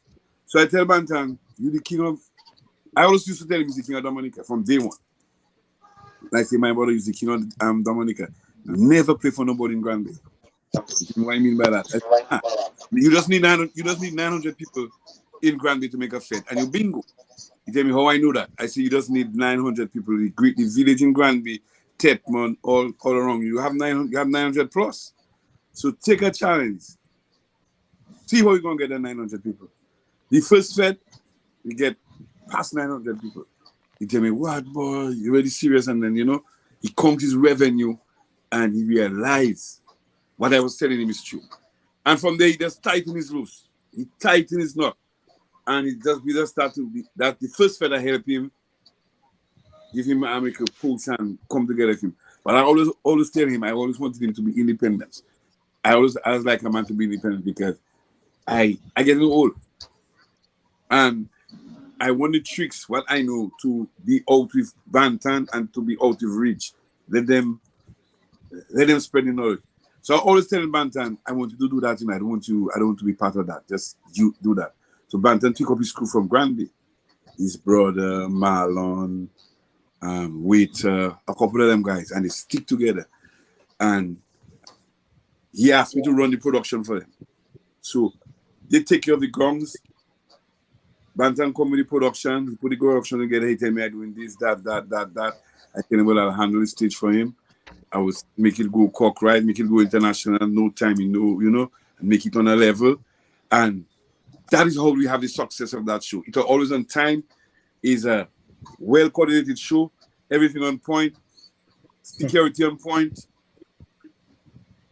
So I tell Bantan, you the king of. I always used to tell him he's the king of Dominica from day one. And I say my brother is the king of Dominica. Never play for nobody in Granby. You know what I mean by that? You just need 900 people in Granby to make a fete, and you bingo. You tell me how I know that. I say you just need 900 people. The village in Granby, Tetmon, all around you. You have 900 plus. So take a challenge. See how you're gonna get the 900 people. The first fete, we get past 900 people. He tell me, what boy, you really serious? And then he counts his revenue and he realized what I was telling him is true. And from there he just tightened his loose. He tightened his knot. And we just start to be that the first fete I help him, give him a make a push and come together with him. But I always tell him I always wanted him to be independent. I was like a man to be independent because I get old. And I want the tricks, what I know, to be out with Bantan and to be out with Rich. Let them spread the knowledge. So I always tell Bantan, I want you to do that, and I don't want to be part of that. Just you do that. So Bantan took up his crew from Granby. His brother, Marlon, Waiter, a couple of them guys, and they stick together. And he asked me to run the production for them. So they take care of the gongs. Bantan come with the production, he put the production together, he tell me I'm doing this, that. I tell him, well, I'll handle the stage for him. I will make it go cock right, make it go international, no timing, and make it on a level. And that is how we have the success of that show. It's always on time, is a well-coordinated show, everything on point, security on point,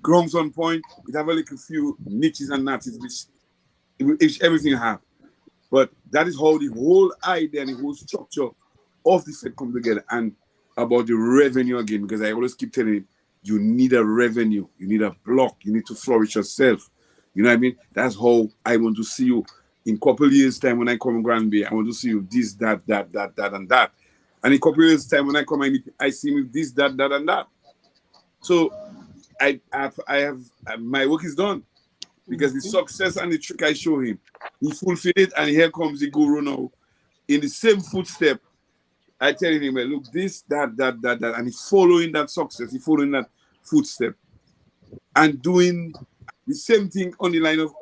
grums on point. It have a little few niches and natches, which everything have. But that is how the whole idea and the whole structure of the set come together. And about the revenue again, because I always keep telling him, you need a revenue, you need a block, you need to flourish yourself. You know what I mean? That's how I want to see you in a couple of years' time when I come to Granby. I want to see you this, that, and that. And in a couple of years' time when I come, I see you with this, that, and that. So I have my work is done. Because the success and the trick I show him, he fulfilled it, and here comes the guru now. In the same footstep, I tell him, well, look, this, that, and he's following that success, he's following that footstep, and doing the same thing on the line of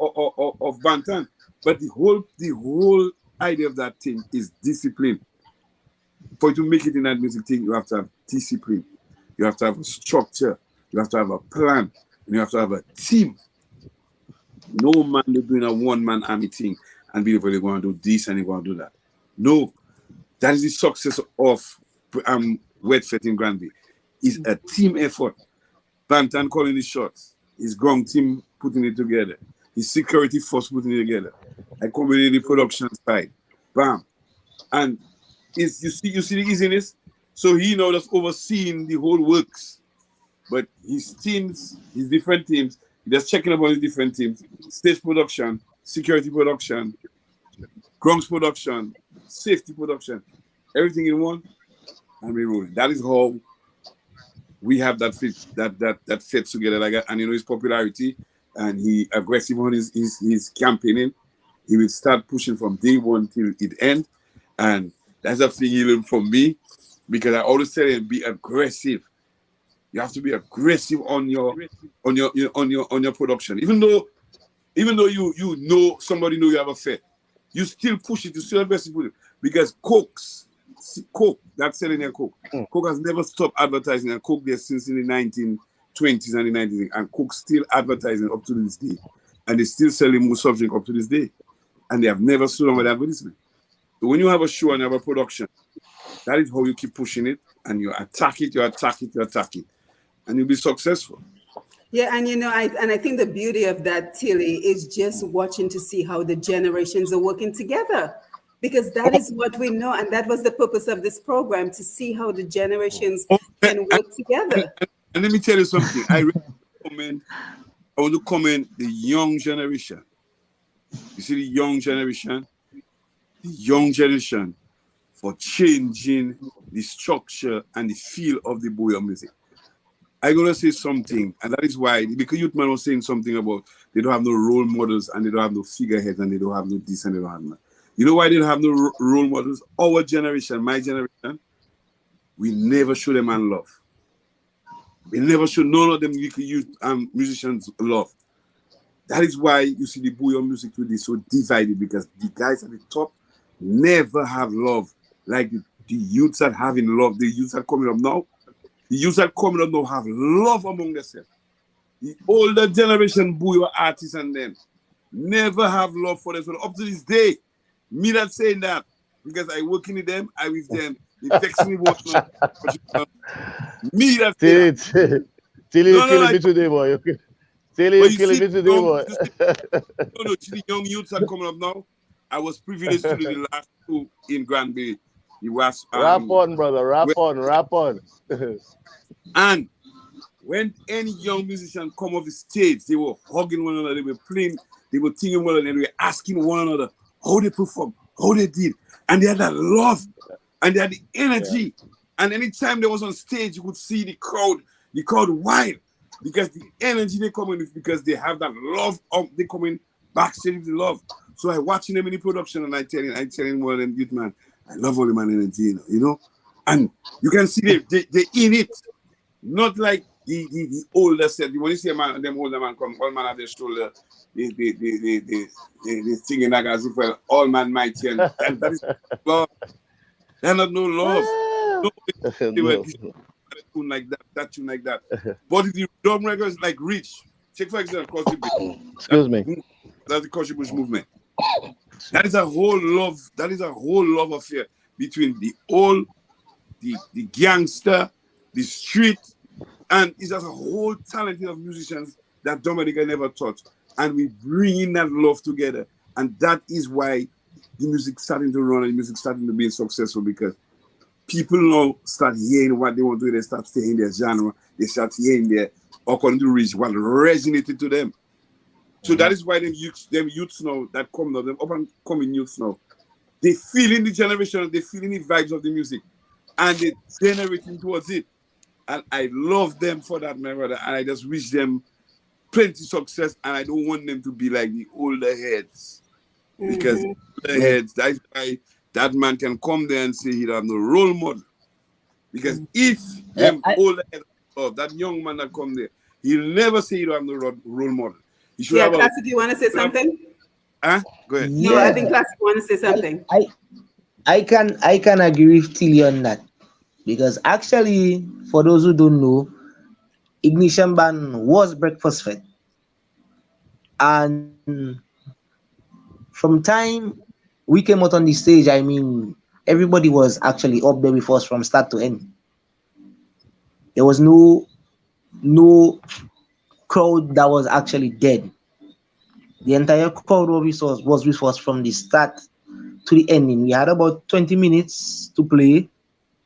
Bantan. But the whole idea of that thing is discipline. For you to make it in that music thing, you have to have discipline. You have to have a structure. You have to have a plan. And you have to have a team. No man is doing a one-man army thing and be able to go and do this and go and do that. No. That is the success of Wet Fete in Granby. It's a team effort. Bantan calling the shots. His gong team putting it together. His security force putting it together. I come in the production side. Bam. And it's you see the easiness? So he now just overseeing the whole works. But his teams, his different teams, he just checking up on his different teams. Stage production, security production, grounds production, safety production, everything in one, and we rolling. That is how we have that fit that fits together like that. And his popularity and he aggressive on his campaigning. He will start pushing from day one till it end. And that's a thing he learned from me because I always tell him be aggressive. You have to be aggressive on your production. Even though you know somebody know you have a fit, you still push it, you still aggressive with it. Because Coke, that's selling their Coke. Coke has never stopped advertising, and Coke there since in the 1920s and the 1990s, and Coke still advertising up to this day. And they still selling more soft drink up to this day. And they have never slowed down with advertisement. So when you have a show and you have a production, that is how you keep pushing it, and you attack it, and you'll be successful. Yeah, and I think the beauty of that, Tilly, is just watching to see how the generations are working together. Because that is what we know, and that was the purpose of this program, to see how the generations can work together. And let me tell you something. I want to commend the young generation. You see the young generation? The young generation for changing the structure and the feel of the bouyon music. I'm going to say something, and that is why, because Youth Man was saying something about they don't have no role models, and they don't have no figureheads, and they don't have no this, and they don't have no. You know why they don't have no role models? Our generation, my generation, we never show them man love. We never show none of them youth musicians love. That is why you see the bouyon music today so divided, because the guys at the top never have love. Like the youths are having love. The youths are coming up now. The youths are coming up now have love among themselves. The older generation bouyon artists and them never have love for them. So up to this day, me not saying that because I working with them, I with them. They text me what me that say that. Tilly, you're killing me today, boy. Tilly, you're killing me today, boy. No, the young youths are coming up now. I was privileged to do the last two in Granby. It was rap on, brother. Rap on. And when any young musician come off the stage, they were hugging one another, they were playing, they were singing one another, and they were asking one another how they performed, how they did. And they had that love, and they had the energy. Yeah. And anytime they was on stage, you could see the crowd wild. Because the energy they come in with, because they have that love, they come in backstage with the love. So I watching them in the production, and I telling one of them, youth man, I love all the man energy, you know. And you can see they in it. Not like the older set. When you see them older man come, all man have their shoulder, they singing like as if well, all man mighty, and that is love. They're not no love. No. Tune like that tune like that. But the drum records like Rich. Take for example, excuse me. That's the Country Bush movement. That is a whole love. That is a whole love affair between the old, the gangster, the street, and it's just a whole talent of musicians that Dominica never taught. And we bring in that love together. And that is why the music starting to run and the music starting to be successful, because people now start hearing what they want to do. They start hearing their genre. They start hearing their, according to Rich, what resonated to them. So that is why them youths now that come now, them up and coming youths now, they feel in the generation, they feel in the vibes of the music, and they generating towards it. And I love them for that, my brother. And I just wish them plenty success. And I don't want them to be like the older heads. Because the older heads, that's why that man can come there and say he don't have no role model. Because if them older heads, that young man that come there, he'll never say he don't have no role model. He should have Classic, do you want to say something? Huh? Go ahead. No, I think Classic want to say something. I can agree with Tilly on that. Because actually, for those who don't know, Ignition Band was Breakfast Fed. And from time we came out on the stage, I mean, everybody was actually up there with us from start to end. There was no crowd that was actually dead. The entire crowd was with us from the start to the ending. We had about 20 minutes to play.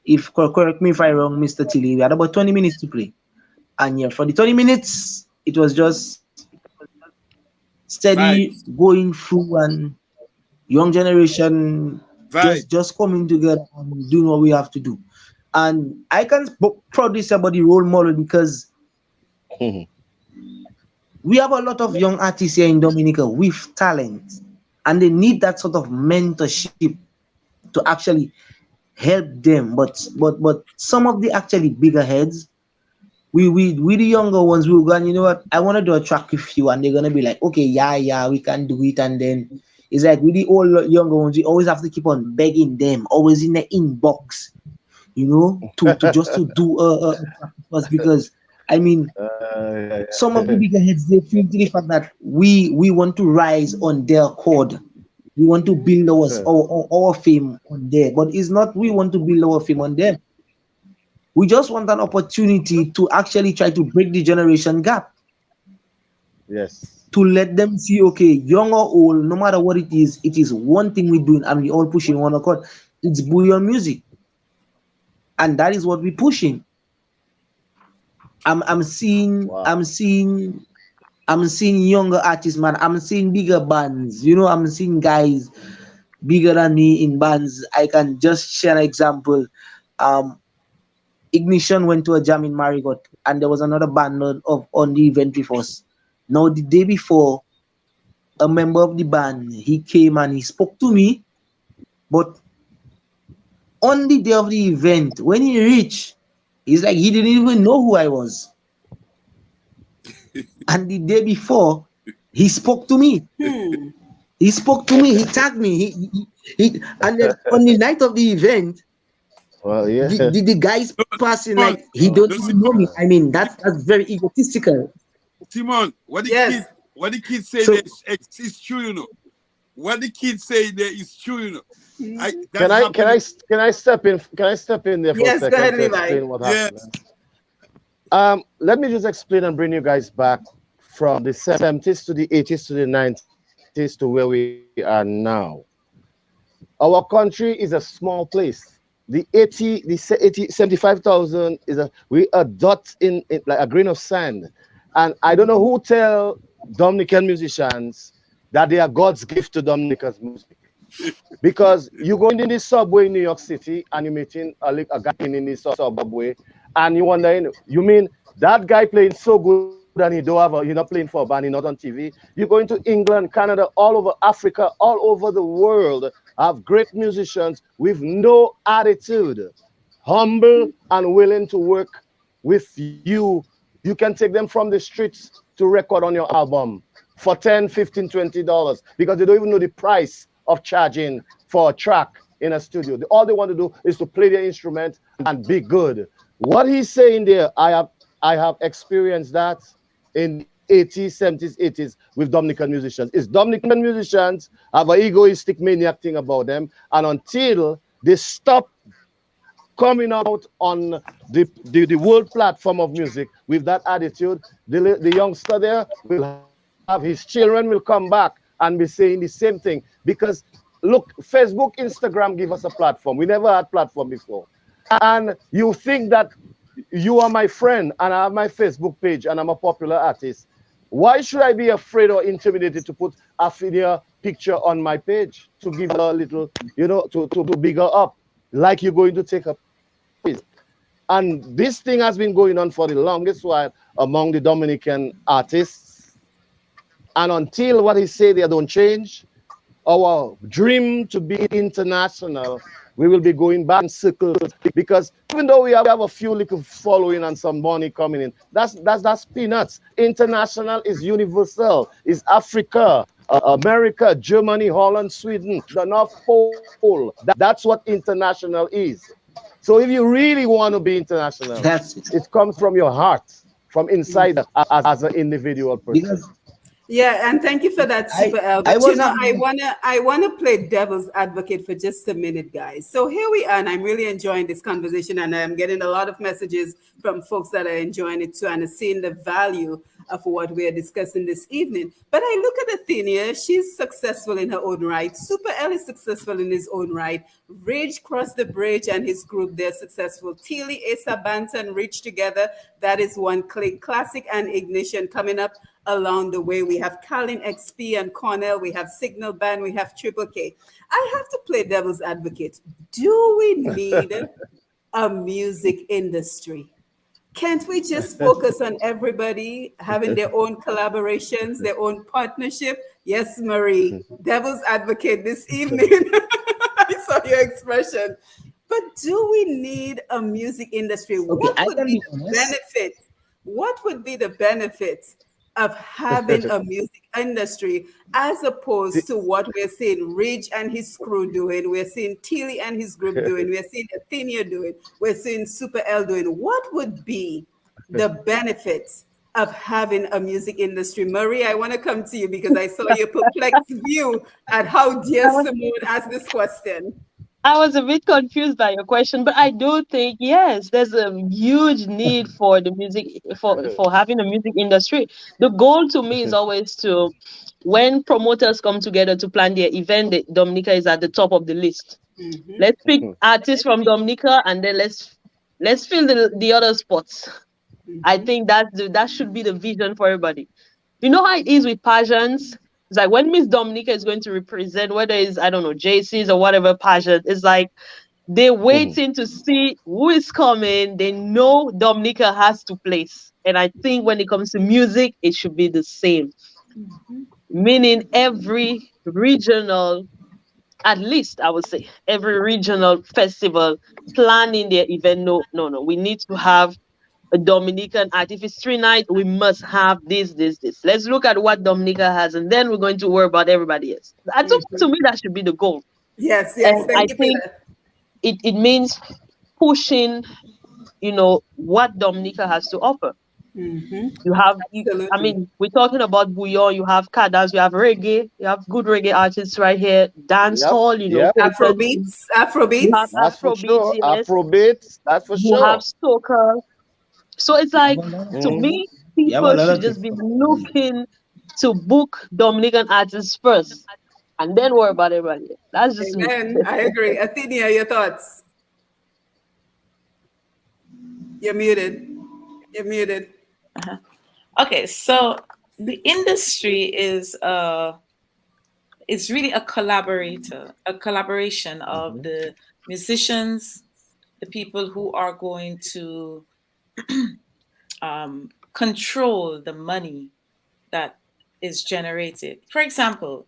If correct me if I'm wrong, Mr. Tilly, we had about 20 minutes to play. And yeah, for the 20 minutes, it was just steady Vibes. going through, and young generation Vibes. just coming together and doing what we have to do. And I can proudly say about the role model because we have a lot of young artists here in Dominica with talent, and they need that sort of mentorship to actually help them. But some of the actually bigger heads, we the younger ones, we will go, and you know what, I want to do a track with you, and they're gonna be like, okay, yeah, we can do it. And then it's like with the old younger ones, we always have to keep on begging them, always in the inbox, to just to do a track with us, because I mean, some of the bigger heads, they feel to the fact that we want to rise on their chord. We want to build our fame on there, but it's not we want to build our fame on them. We just want an opportunity to actually try to break the generation gap. Yes. To let them see, okay, young or old, no matter what it is one thing we're doing, and we all pushing one accord. It's bouillon music, and that is what we're pushing. I'm seeing Wow. I'm seeing younger artists, man. I'm seeing bigger bands. I'm seeing guys bigger than me in bands. I can just share an example. Um, Ignition went to a jam in Marigot, and there was another band on the event with us. Now, the day before, a member of the band, he came and he spoke to me, but on the day of the event, when he reached, he's like, he didn't even know who I was. And the day before, he spoke to me. He spoke to me. He tagged me. And then on the night of the event, well, yeah. the guys passing like he don't even know me. I mean, that's very egotistical. Simone, what the kids say So- there is true, What the kids say there is true, Can I step in? Can I step in there for Yes, a go second ahead, to Levi. explain what happened? Yes. Let me just explain and bring you guys back from the 70s to the 80s to the 90s to where we are now. Our country is a small place. The 75,000 is a dot in like a grain of sand. And I don't know who tell Dominican musicians that they are God's gift to Dominica's music. Because you go in the subway in New York City and you're meeting a guy in the subway, and you wonder, you mean that guy playing so good and you're not playing for a band, you're not on TV. You go into England, Canada, all over Africa, all over the world, have great musicians with no attitude, humble and willing to work with you. You can take them from the streets to record on your album for $10, $15, $20 because they don't even know the price of charging for a track in a studio. All they want to do is to play their instrument and be good. What he's saying there, I have experienced that in the 80s, 70s, 80s with Dominican musicians. Is Dominican musicians have an egoistic maniac thing about them, and until they stop coming out on the world platform of music with that attitude, the youngster there will have his children will come back and be saying the same thing. Because look, Facebook, Instagram give us a platform. We never had platform before. And you think that you are my friend and I have my Facebook page and I'm a popular artist. Why should I be afraid or intimidated to put a video picture on my page to give a little, to bigger up, like you're going to take a piece? And this thing has been going on for the longest while among the Dominican artists. And until what he say they don't change, our dream to be international, we will be going back in circles, because even though we have a few little following and some money coming in, that's peanuts. International is universal, is Africa, America, Germany, Holland, Sweden, the North Pole. That's what international is. So if you really want to be international, That's it. it comes from your heart, from inside as an individual person. Yeah, and thank you for that, Super L. I But was happy. I wanna play devil's advocate for just a minute, guys. So here we are, and I'm really enjoying this conversation, and I'm getting a lot of messages from folks that are enjoying it too, and are seeing the value of what we are discussing this evening. But I look at Athenia; she's successful in her own right. Super L is successful in his own right. Ridge crossed the bridge, and his group they're successful. Tilly, Asa, Banton, Ridge together. That is one click. Classic and Ignition coming up along the way. We have Colin XP and Cornell. We have Signal Band. We have Triple K. I have to play devil's advocate. Do we need a music industry? Can't we just focus on everybody having their own collaborations, their own partnership? Yes, Marie, devil's advocate this evening. I saw your expression. But do we need a music industry? Okay, What I would can be be the honest. benefit? What would be the benefit of having a music industry as opposed to what we're seeing Ridge and his crew doing, we're seeing Tilly and his group doing, we're seeing Athenia doing, we're seeing Super L doing? What would be the benefit of having a music industry? Marie, I want to come to you because I saw your perplexed view at how dear I was Simone asked this question. I was a bit confused by your question, but I do think yes, there's a huge need for the music for having a music industry. The goal to me is always to when promoters come together to plan their event, Dominica is at the top of the list. Mhm. Let's pick artists from Dominica and then let's fill the other spots. I Mhm. think that should be the vision for everybody. You know how it is with pageants? It's like when Miss Dominica is going to represent, whether it's, I don't know, JC's or whatever pageant, it's like they're waiting to see who is coming. They know Dominica has to place. And I think when it comes to music, it should be the same. Meaning every regional, at least I would say, every regional festival planning their event. No, no, no. We need to have a Dominican art. If it's 3 nights, we must have this. Let's look at what Dominica has, and then we're going to worry about everybody else. To me, that should be the goal. Yes, yes. And I Thank you for think that. it means pushing, what Dominica has to offer. Hmm. I Absolutely. mean, we're talking about bouillon, you have kadas, you have reggae, you have good reggae artists right here, dance Yep, hall, yep. courtesy. Afrobeats, You have Afrobeats. That's for Afrobeats, sure. yes. Afrobeats, that's for You have sure. soca. So it's You have like, a lot of to things. Hmm. me, You have a people lot should of just things. be looking to book Dominican artists first and then worry about everybody else. That's just me. Amen. I agree. Athenia, your thoughts? You're muted. You're muted. Uh-huh. Okay, so the industry is really a collaboration of the musicians, the people who are going to control the money that is generated. For example,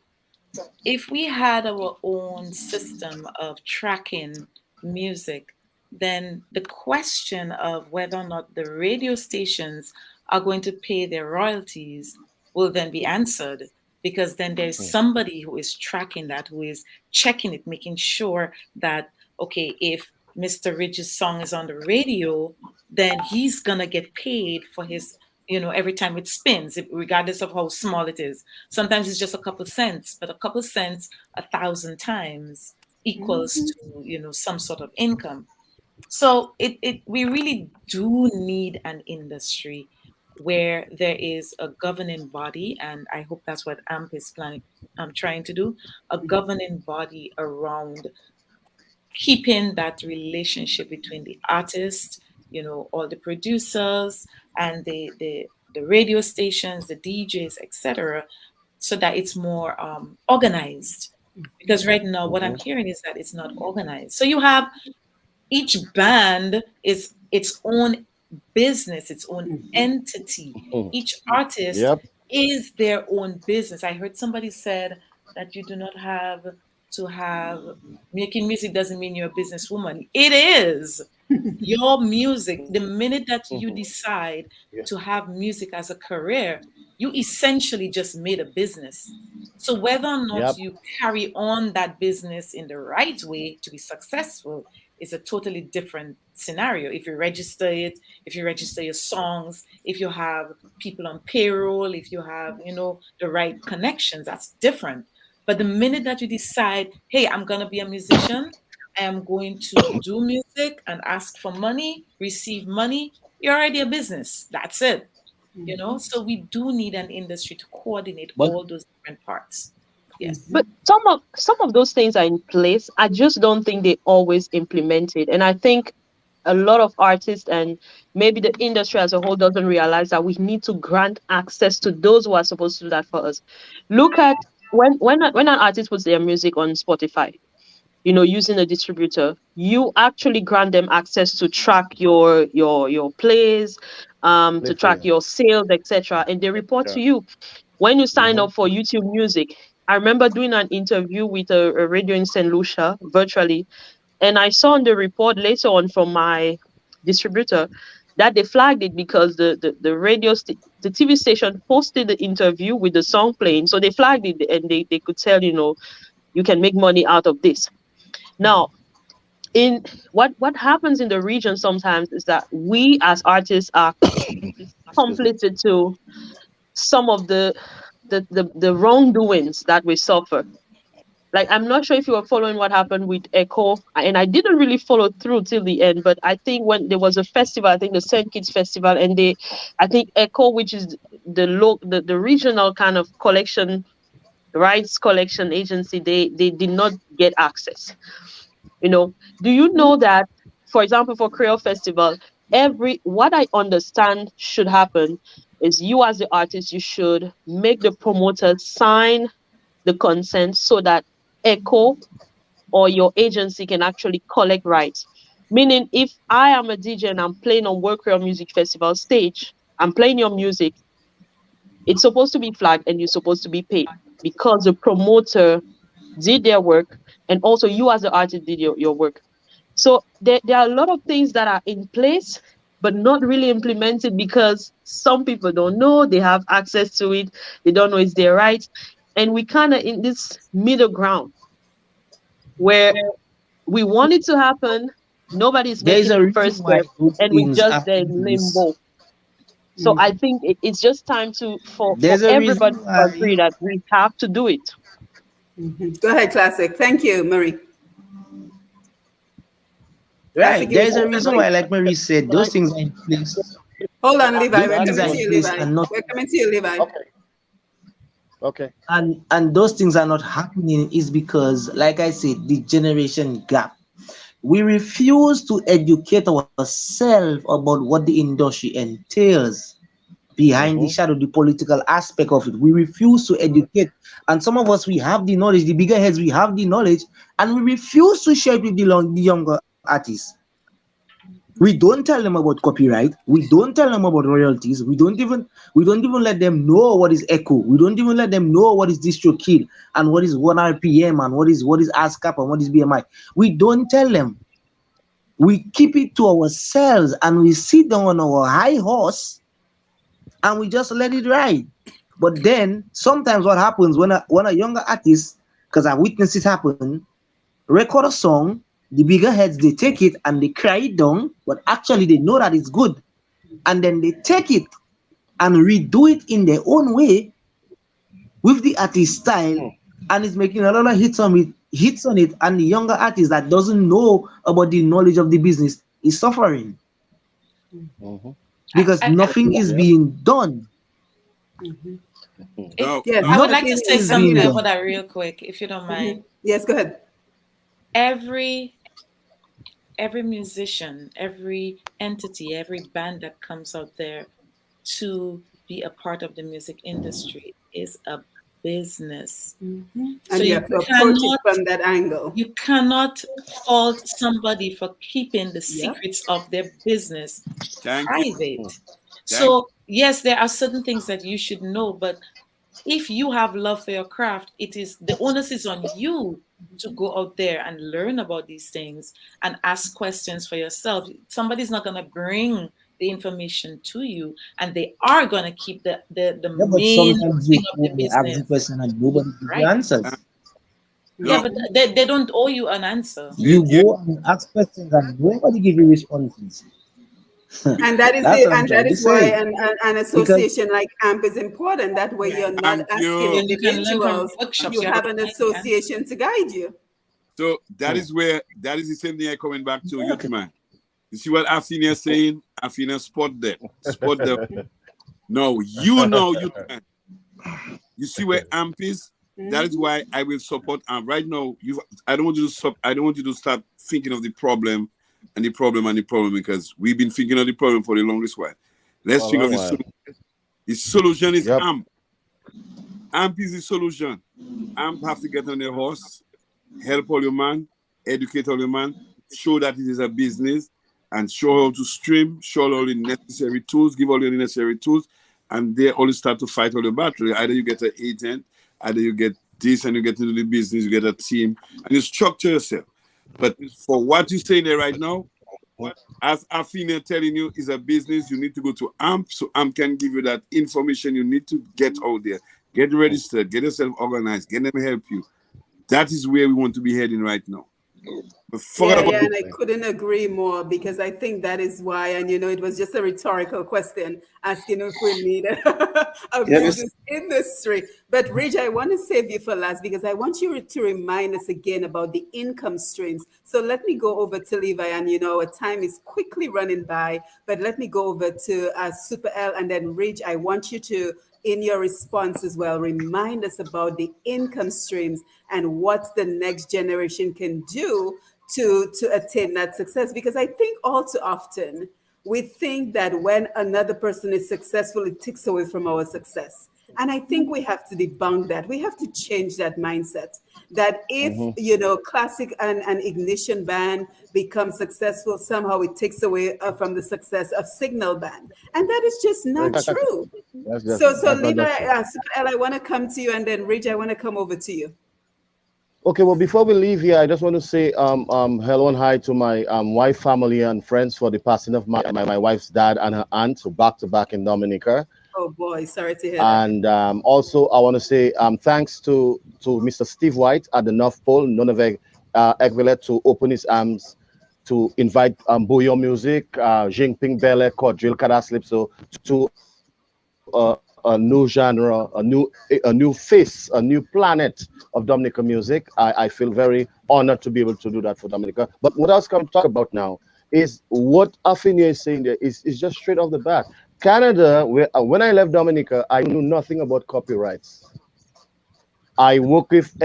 if we had our own system of tracking music, then the question of whether or not the radio stations are going to pay their royalties will then be answered, because then there's somebody who is tracking that, who is checking it, making sure that, okay, if Mr. Ridge's song is on the radio, then he's going to get paid for his, every time it spins, regardless of how small it is. Sometimes it's just a couple cents, but a couple cents 1,000 times equals to, some sort of income. So we really do need an industry where there is a governing body, and I hope that's what AMP is planning, trying to do, a governing body around keeping that relationship between the artist, all the producers and the radio stations, the DJs, etc., so that it's more organized. Because right now, what I'm hearing is that it's not organized. So you have each band is its own business, its own entity. Each artist Yep. is their own business. I heard somebody said that you do not have to have making music doesn't mean you're a businesswoman. It is your music. The minute that you decide Yeah. to have music as a career, you essentially just made a business. So whether or not Yep. you carry on that business in the right way to be successful is a totally different scenario. If you register it, if you register your songs, if you have people on payroll, if you have, the right connections, that's different. But the minute that you decide, hey, I'm going to be a musician, I am going to do music and ask for money, receive money, you're already a business. That's it. So we do need an industry to coordinate But all those different parts. Yes. But some of those things are in place. I just don't think they always implement it. And I think a lot of artists and maybe the industry as a whole doesn't realize that we need to grant access to those who are supposed to do that for us. Look at when an artist puts their music on Spotify, using a distributor, you actually grant them access to track your plays, to track your sales, etc. And they report Yeah. to you. When you sign Mm-hmm. up for YouTube Music, I remember doing an interview with a radio in St. Lucia virtually, and I saw on the report later on from my distributor that they flagged it because the TV station posted the interview with the song playing. So they flagged it and they could tell, you can make money out of this. Now, in what happens in the region sometimes is that we as artists are Excuse me. complicit to some of the wrongdoings that we suffer. Like, I'm not sure if you were following what happened with Echo, and I didn't really follow through till the end. But I think when there was a festival, I think the Saint Kitts Festival, and I think Echo, which is the regional kind of rights collection agency, they did not get access. Do you know that, for example, for Creole Festival, what I understand should happen is you as the artist, you should make the promoter sign the consent so that Echo or your agency can actually collect rights. Meaning, if I am a DJ and I'm playing on World Creole Music Festival stage, I'm playing your music, it's supposed to be flagged and you're supposed to be paid because the promoter did their work and also you as the artist did your work. So there are a lot of things that are in place, but not really implemented because some people don't know they have access to it. They don't know it's their rights. And we kind of in this middle ground where we want it to happen. Nobody's there is making a the reason first why step those and we things just have there in in place. limbo. So I think it's just time for There's a reason everybody to why. agree that we have to do it. Go ahead, Classic. Thank you, Marie. Classic, Right. you were There's a saying reason something? why, like Marie said, those things are in place. Hold on, Levi. Those We're things coming are to in you, place Levi. and not We're coming to you, Levi. Okay. Okay. and those things are not happening is because, like I said, the generation gap. We refuse to educate ourselves about what the industry entails behind the Mm-hmm. shadow, the political aspect of it. We refuse to educate. And some of us, we have the knowledge, the bigger heads, we have the knowledge, and we refuse to share it with the younger artists. We don't tell them about copyright. We don't tell them about royalties. We don't even let them know what is echo. We don't even let them know what is distro kid and what is 1 RPM and what is ASCAP and what is BMI. We don't tell them. We keep it to ourselves and we sit down on our high horse and we just let it ride. But then sometimes what happens when a younger artist, because I witnessed it happen, record a song, the bigger heads they take it and they cry it down, but actually they know that it's good. And then they take it and redo it in their own way with the artist style, and it's making a lot of hits on it, and the younger artist that doesn't know about the knowledge of the business is suffering Mm-hmm. because I, nothing is Yeah. being done. if, Yes, I would Nothing like to say is being something done. about that real quick, if you don't mind. Yes, go ahead. Every musician, every entity, every band that comes out there to be a part of the music industry is a business. So And you have to approach it from that angle. you cannot fault somebody for keeping the Yeah. secrets of their business Thank you. private. Thank So yes, there are certain things that you should know, but if you have love for your craft, the onus is on you to go out there and learn about these things and ask questions for yourself. Somebody's not going to bring the information to you, and they are going to keep the Yeah, but main sometimes thing you of the ask the business question and nobody gives you private. answers. Yeah, No, but they don't owe you an answer. You yeah. go and ask questions and nobody give you responses. And that is That's the what I'm and that trying to is why say. an Because association like AMP is important. That way you're not Thank asking you. And you can learn from individuals. workshops. You You have have to an find the answer. association to guide you. So that is where that is the same thing I coming back to youth man. You see what Afina is saying? Afina spot them. Spot them. No, you know youth man. You see where AMP is? That is why I will support AMP. Right now, I don't want you to stop. I don't want you to start thinking of the problem and the problem and the problem, because we've been thinking of the problem for the longest while. Let's For a think of long the while. solution. The solution is Yep. AMP. AMP is the solution. AMP have to get on their horse, help all your man, educate all your man, show that it is a business, and show how to stream, show all the necessary tools, give all the necessary tools, and they all start to fight all the battle. Either you get an agent, either you get this and you get into the business, you get a team, and you structure yourself. But for what you're saying there right now, as Afina telling you is a business, you need to go to AMP, so AMP can give you that information you need to get out there, get registered, get yourself organized, get them help you. That is where we want to be heading right now. But forget Yeah, about yeah, and I couldn't agree more because I think that is why, and it was just a rhetorical question asking if we need a yes, business industry. But Rich, I want to save you for last because I want you to remind us again about the income streams. So let me go over to Levi, and our time is quickly running by, but let me go over to Super L and then Rich. I want you to, in your response as well, remind us about the income streams and what the next generation can do to attain that success. Because I think all too often we think that when another person is successful, it takes away from our success. And I think we have to debunk that. We have to change that mindset. That if classic and ignition band becomes successful, somehow it takes away from the success of signal band, and that is just not true. So That's not Levi, just true. Super L, I want to come to you, and then Rich, I want to come over to you. Okay, well, before we leave here, I just want to say hello and hi to my wife, family, and friends for the passing of my wife's dad and her aunt, so back to back in Dominica. Oh boy, sorry to hear that. And also, I want to say thanks to Mr. Steve White at the North Pole, Nunaveg, Ekvelet, to open his arms to invite Bouillon Music, Jingping Bele, Quadrille, Kadaslip, so to a new genre, a new face, a new planet of Dominica music. I feel very honored to be able to do that for Dominica. But what I was come to talk about now is what Afinia is saying there is just straight off the bat. Canada, when I left Dominica, I knew nothing about copyrights. I work with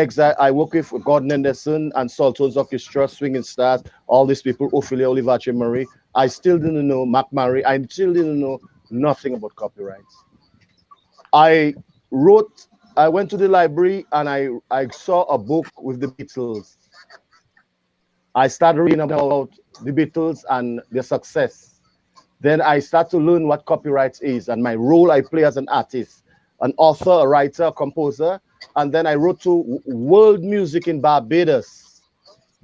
Gordon Anderson and Saltones Orchestra, Swinging Stars, all these people, Ophelia Olivache Murray. I still didn't know Mac Murray. I still didn't know nothing about copyrights. I wrote, I went to the library and I saw a book with the Beatles. I started reading about the Beatles and their success. Then I start to learn what copyright is and my role I play as an artist, an author, a writer, a composer. And then I wrote to world music in Barbados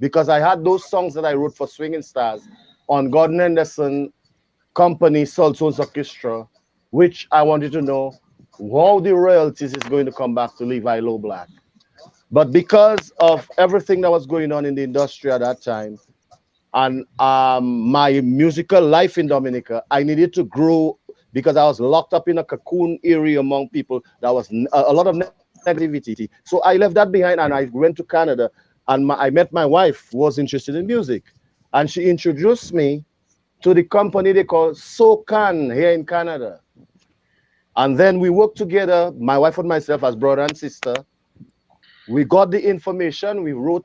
because I had those songs that I wrote for Swinging Stars on Gordon Anderson Company, Soul Tones Orchestra, which I wanted to know how the royalties is going to come back to Levi Low Black. But because of everything that was going on in the industry at that time, and my musical life in Dominica, I needed to grow because I was locked up in a cocoon area among people. That was a lot of negativity. So I left that behind and I went to Canada, and I met my wife who was interested in music, and she introduced me to the company they call SoCan here in Canada. And then we worked together, my wife and myself, as brother and sister. We got the information, we wrote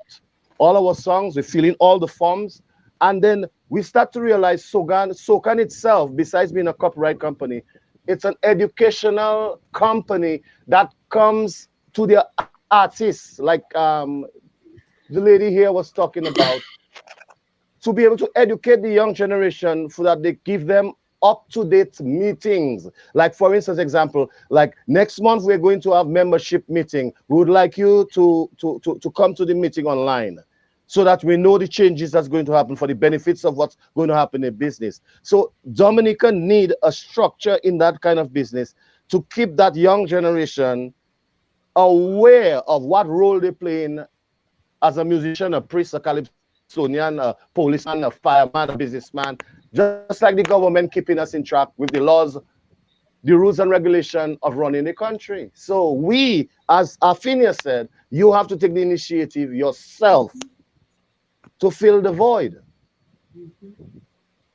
all our songs, we fill in all the forms, and then we start to realize SoCan itself, besides being a copyright company, it's an educational company that comes to their artists, like the lady here was talking about, to be able to educate the young generation so that they give them up-to-date meetings. Like for instance, example, like next month we're going to have membership meeting. We would like you to come to the meeting online so that we know the changes that's going to happen for the benefits of what's going to happen in business. So Dominica need a structure in that kind of business to keep that young generation aware of what role they play as a musician, a priest, a calypsonian, a policeman, a fireman, a businessman, just like the government keeping us in track with the laws, the rules and regulation of running the country. So we, as Afinia said, you have to take the initiative yourself to fill the void.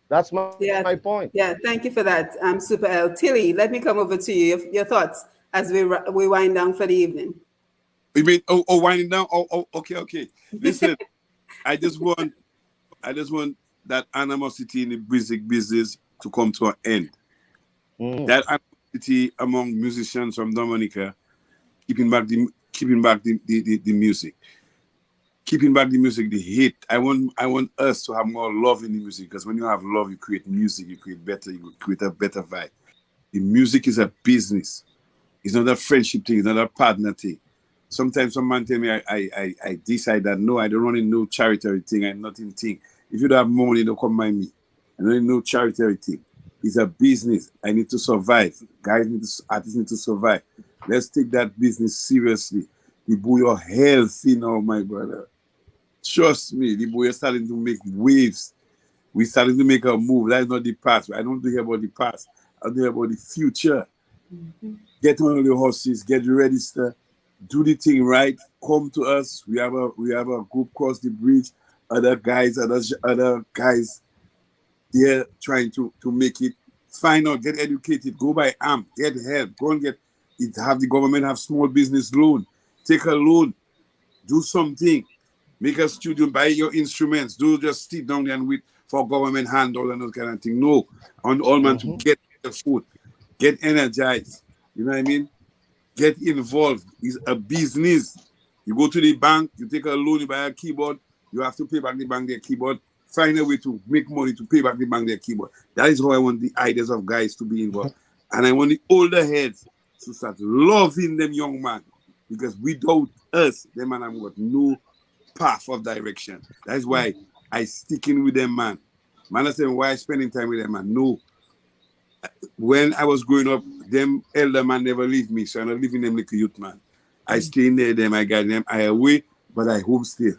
That's my Yeah, point. yeah. Thank you for that, Super L. Tilly, let me come over to you. Your thoughts as we wind down for the evening. You mean winding down? Okay. Listen, I just want that animosity in the music business to come to an end. That animosity among musicians from Dominica, keeping back the music. Keeping back the music, the hit. I want us to have more love in the music, because when you have love, you create music, you create a better vibe. The music is a business. It's not a friendship thing, it's not a partner thing. Sometimes some man tell me I decide that no, I don't want to know charity thing, I'm nothing thing. If you don't have money, don't come by me. I don't know charity thing. It's a business. I need to survive. Artists need to survive. Let's take that business seriously. The boy are healthy now, my brother. Trust me, the boy is starting to make waves. We're starting to make a move. That's not the past. I don't hear about the past. I hear about the future. Get on the horses, get registered, do the thing right. Come to us. We have a group cross the bridge. Other guys, they're trying to make it. Find out, get educated, go by AMP, get help, go and get it. Have the government have small business loan. Take a loan, do something. Make a studio, buy your instruments. Don't just sit down there and wait for government handle and that kind of thing. No, I want all man to get the food, get energized. You know what I mean? Get involved. It's a business. You go to the bank, you take a loan, you buy a keyboard, you have to pay back the bank their keyboard. Find a way to make money to pay back the bank their keyboard. That is how I want the ideas of guys to be involved. And I want the older heads to start loving them young man. Because without us, them man have got no path of direction. That is why I sticking with them man. Man, I say, why spending time with them man? No. When I was growing up, them elder man never leave me, so I'm not leaving them like a youth man. I stay in there, them, I got them, I away, but I home still.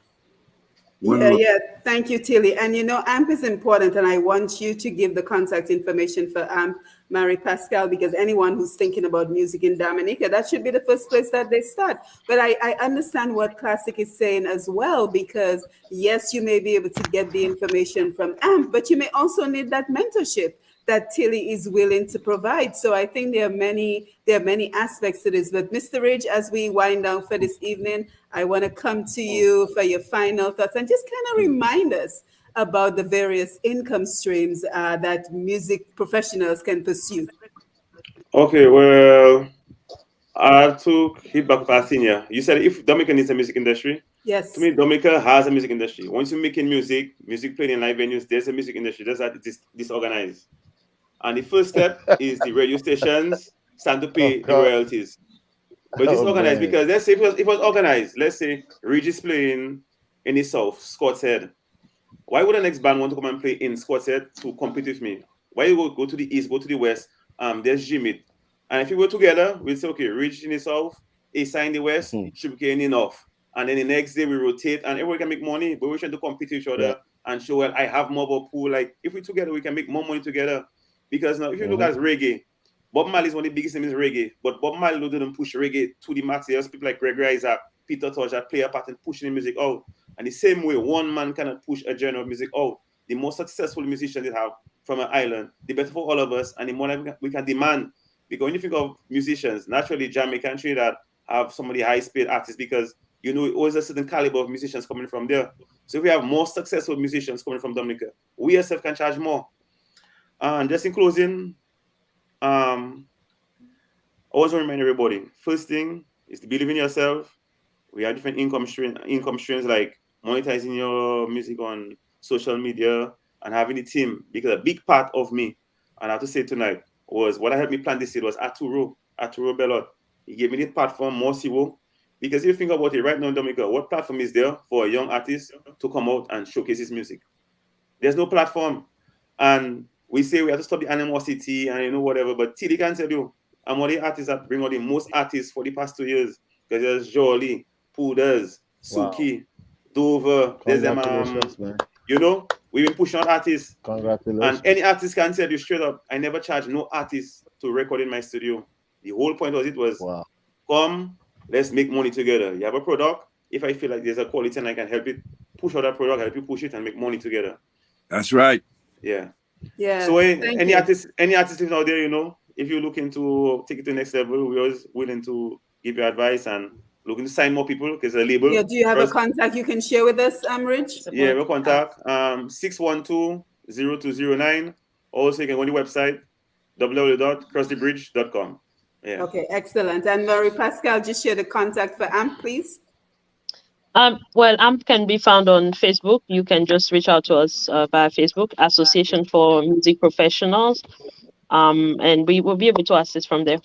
Yeah. Thank you, Tilly. And AMP is important, and I want you to give the contact information for AMP, Marie Pascal, because anyone who's thinking about music in Dominica, that should be the first place that they start. But I understand what Classic is saying as well, because yes, you may be able to get the information from AMP, but you may also need that mentorship that Tilly is willing to provide. So I think there are many aspects to this. But Mr. Ridge, as we wind down for this evening, I want to come to you for your final thoughts and just kind of remind us about the various income streams that music professionals can pursue. Okay, well, I have to hit back with our senior. You said if Dominica needs a music industry. Yes. To me, Dominica has a music industry. Once you're making music playing in live venues, there's a music industry. Just that it is disorganized. And the first step is the radio stations start to pay the royalties. But it's organized because let's say if it was organized, let's say Regis playing in the South, Scott's Head. Why would the next band want to come and play in Scott's Head to compete with me? Why you go to the East, go to the West, there's Jimmy. And if we were together, we'd say, okay, Regis in the South, A-Side in the West, Sugarcane in the North. And then the next day we rotate and everyone can make money, but we're trying to compete with each other and show, well, I have more of a pool. Like if we're together, we can make more money together. Because now if you look at reggae, Bob Marley is one of the biggest names in reggae, but Bob Marley didn't push reggae to the max. There's people like Gregory Isaac, Peter Tosh that play a part in pushing the music out. And the same way, one man cannot push a genre of music out. The more successful musicians they have from an island, the better for all of us, and the more that we can demand. Because when you think of musicians, naturally Jamaica and Trinidad have some of the highest paid artists because always a certain caliber of musicians coming from there. So if we have more successful musicians coming from Dominica, we ourselves can charge more. And just in closing, I always remind everybody, first thing is to believe in yourself. We have different income streams like monetizing your music on social media and having a team. Because a big part of me, and I have to say tonight, was what helped me plan this seed was Arturo Bellot. He gave me the platform, Morsiwo. Because if you think about it right now in Dominica, what platform is there for a young artist to come out and showcase his music? There's no platform. And we say we have to stop the animosity and whatever, but Tilly can tell you, I'm one of the artists that bring out the most artists for the past 2 years. Because there's Jolie, Pooders, Suki, Dover. There's them. Congratulations, man. You know, we've been pushing out artists. Congratulations. And any artist can tell you straight up, I never charge no artist to record in my studio. The whole point was wow. Come, let's make money together. You have a product. If I feel like there's a quality and I can help it, push out that product, help you push it and make money together. That's right. Yeah. Yeah. So any artist out there, you know, if you're looking to take it to the next level, we're always willing to give you advice and looking to sign more people because a label. Yeah, do you have a contact you can share with us, Rich? Yeah, we'll contact 612-0209. Also, you can go on the website www.crossthebridge.com. Yeah. Okay, excellent. And Marie Pascal, just share the contact for AMP, please. Well, AMP can be found on Facebook. You can just reach out to us via Facebook, Association for Music Professionals, and we will be able to assist from there.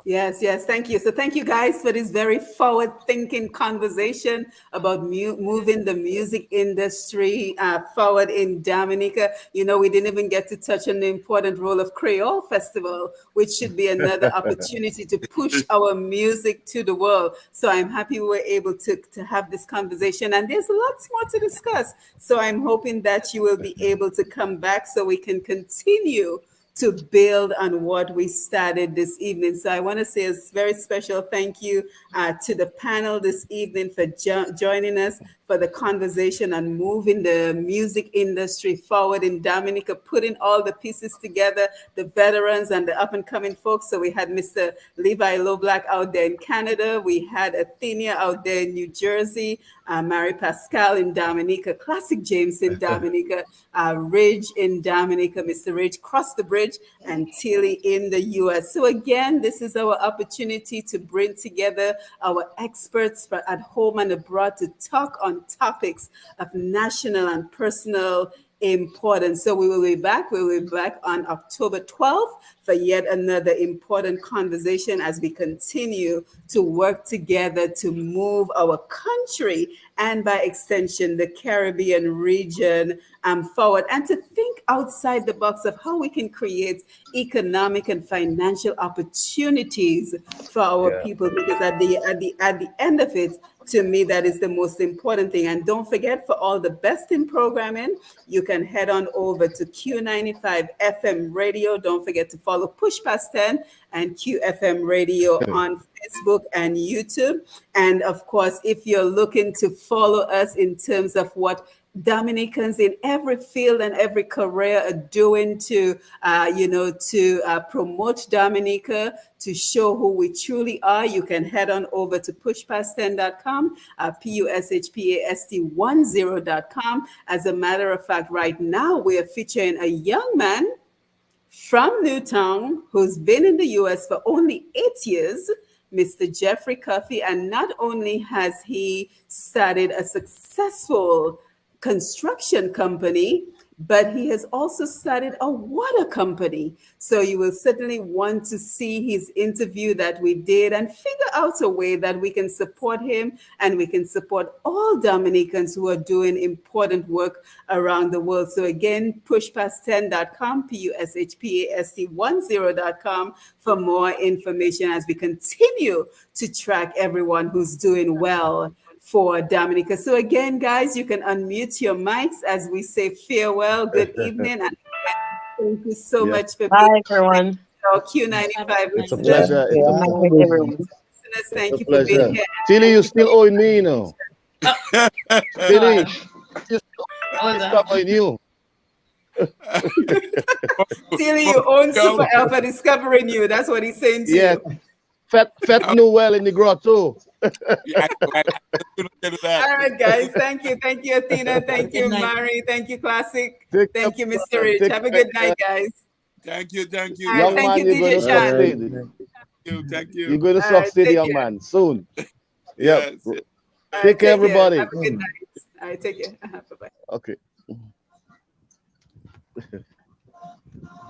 Yes, thank you. So thank you guys for this very forward-thinking conversation about moving the music industry forward in Dominica. You know, we didn't even get to touch on the important role of Creole Festival, which should be another opportunity to push our music to the world. So I'm happy we were able to have this conversation, and there's lots more to discuss. So I'm hoping that you will be able to come back so we can continue to build on what we started this evening. So I want to say a very special thank you to the panel this evening for joining us for the conversation on moving the music industry forward in Dominica, putting all the pieces together, the veterans and the up-and-coming folks. So we had Mr. Levi Loblack out there in Canada. We had Athenia out there in New Jersey, Marie Pascal in Dominica, Classic James in Dominica, Ridge in Dominica, Mr. Ridge Cross the Bridge, and Tilly in the U.S. So again, this is our opportunity to bring together our experts at home and abroad to talk on topics of national and personal importance. So we will be back. We will be back on October 12th for yet another important conversation as we continue to work together to move our country and by extension the Caribbean region forward, and to think outside the box of how we can create economic and financial opportunities for our people, because at the end of it, to me, that is the most important thing. And don't forget, for all the best in programming, you can head on over to Q95 FM Radio. Don't forget to follow Push Past 10 and QFM Radio on Facebook and YouTube. And of course, if you're looking to follow us in terms of what Dominicans in every field and every career are doing to promote Dominica, to show who we truly are, you can head on over to pushpast10.com, pushpast10.com. As a matter of fact, right now we are featuring a young man from Newtown who's been in the U.S. for only 8 years, Mr. Jeffrey Coffey. And not only has he started a successful construction company, but he has also started a water company. So you will certainly want to see his interview that we did and figure out a way that we can support him and we can support all Dominicans who are doing important work around the world. So again, pushpast10.com, pushpast10.com for more information as we continue to track everyone who's doing well for Dominica. So again, guys, you can unmute your mics as we say farewell, good evening, and thank you so much for being everyone. Our Q95. It's a pleasure. Thank you for being here. Tilly, you still owing me, you know. Tilly, you still owing you. Tilly, you own Super Alpha discovering you. That's what he's saying to you. Fat Noel in the grotto. All right, guys. Thank you. Thank you, Athena. Thank you, Mari. Thank you, Classic. Thank you, Mr. Rich. Have a good night, guys. Thank you. Right, thank you, DJ Shan. Thank you. You're going to succeed, young man, soon. Yeah. Take care, everybody. Have a good night. All right, take care. Bye-bye. Okay.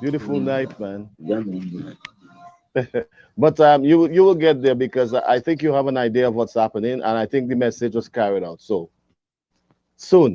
Beautiful night, man. But you will get there, because I think you have an idea of what's happening, and I think the message was carried out. So soon.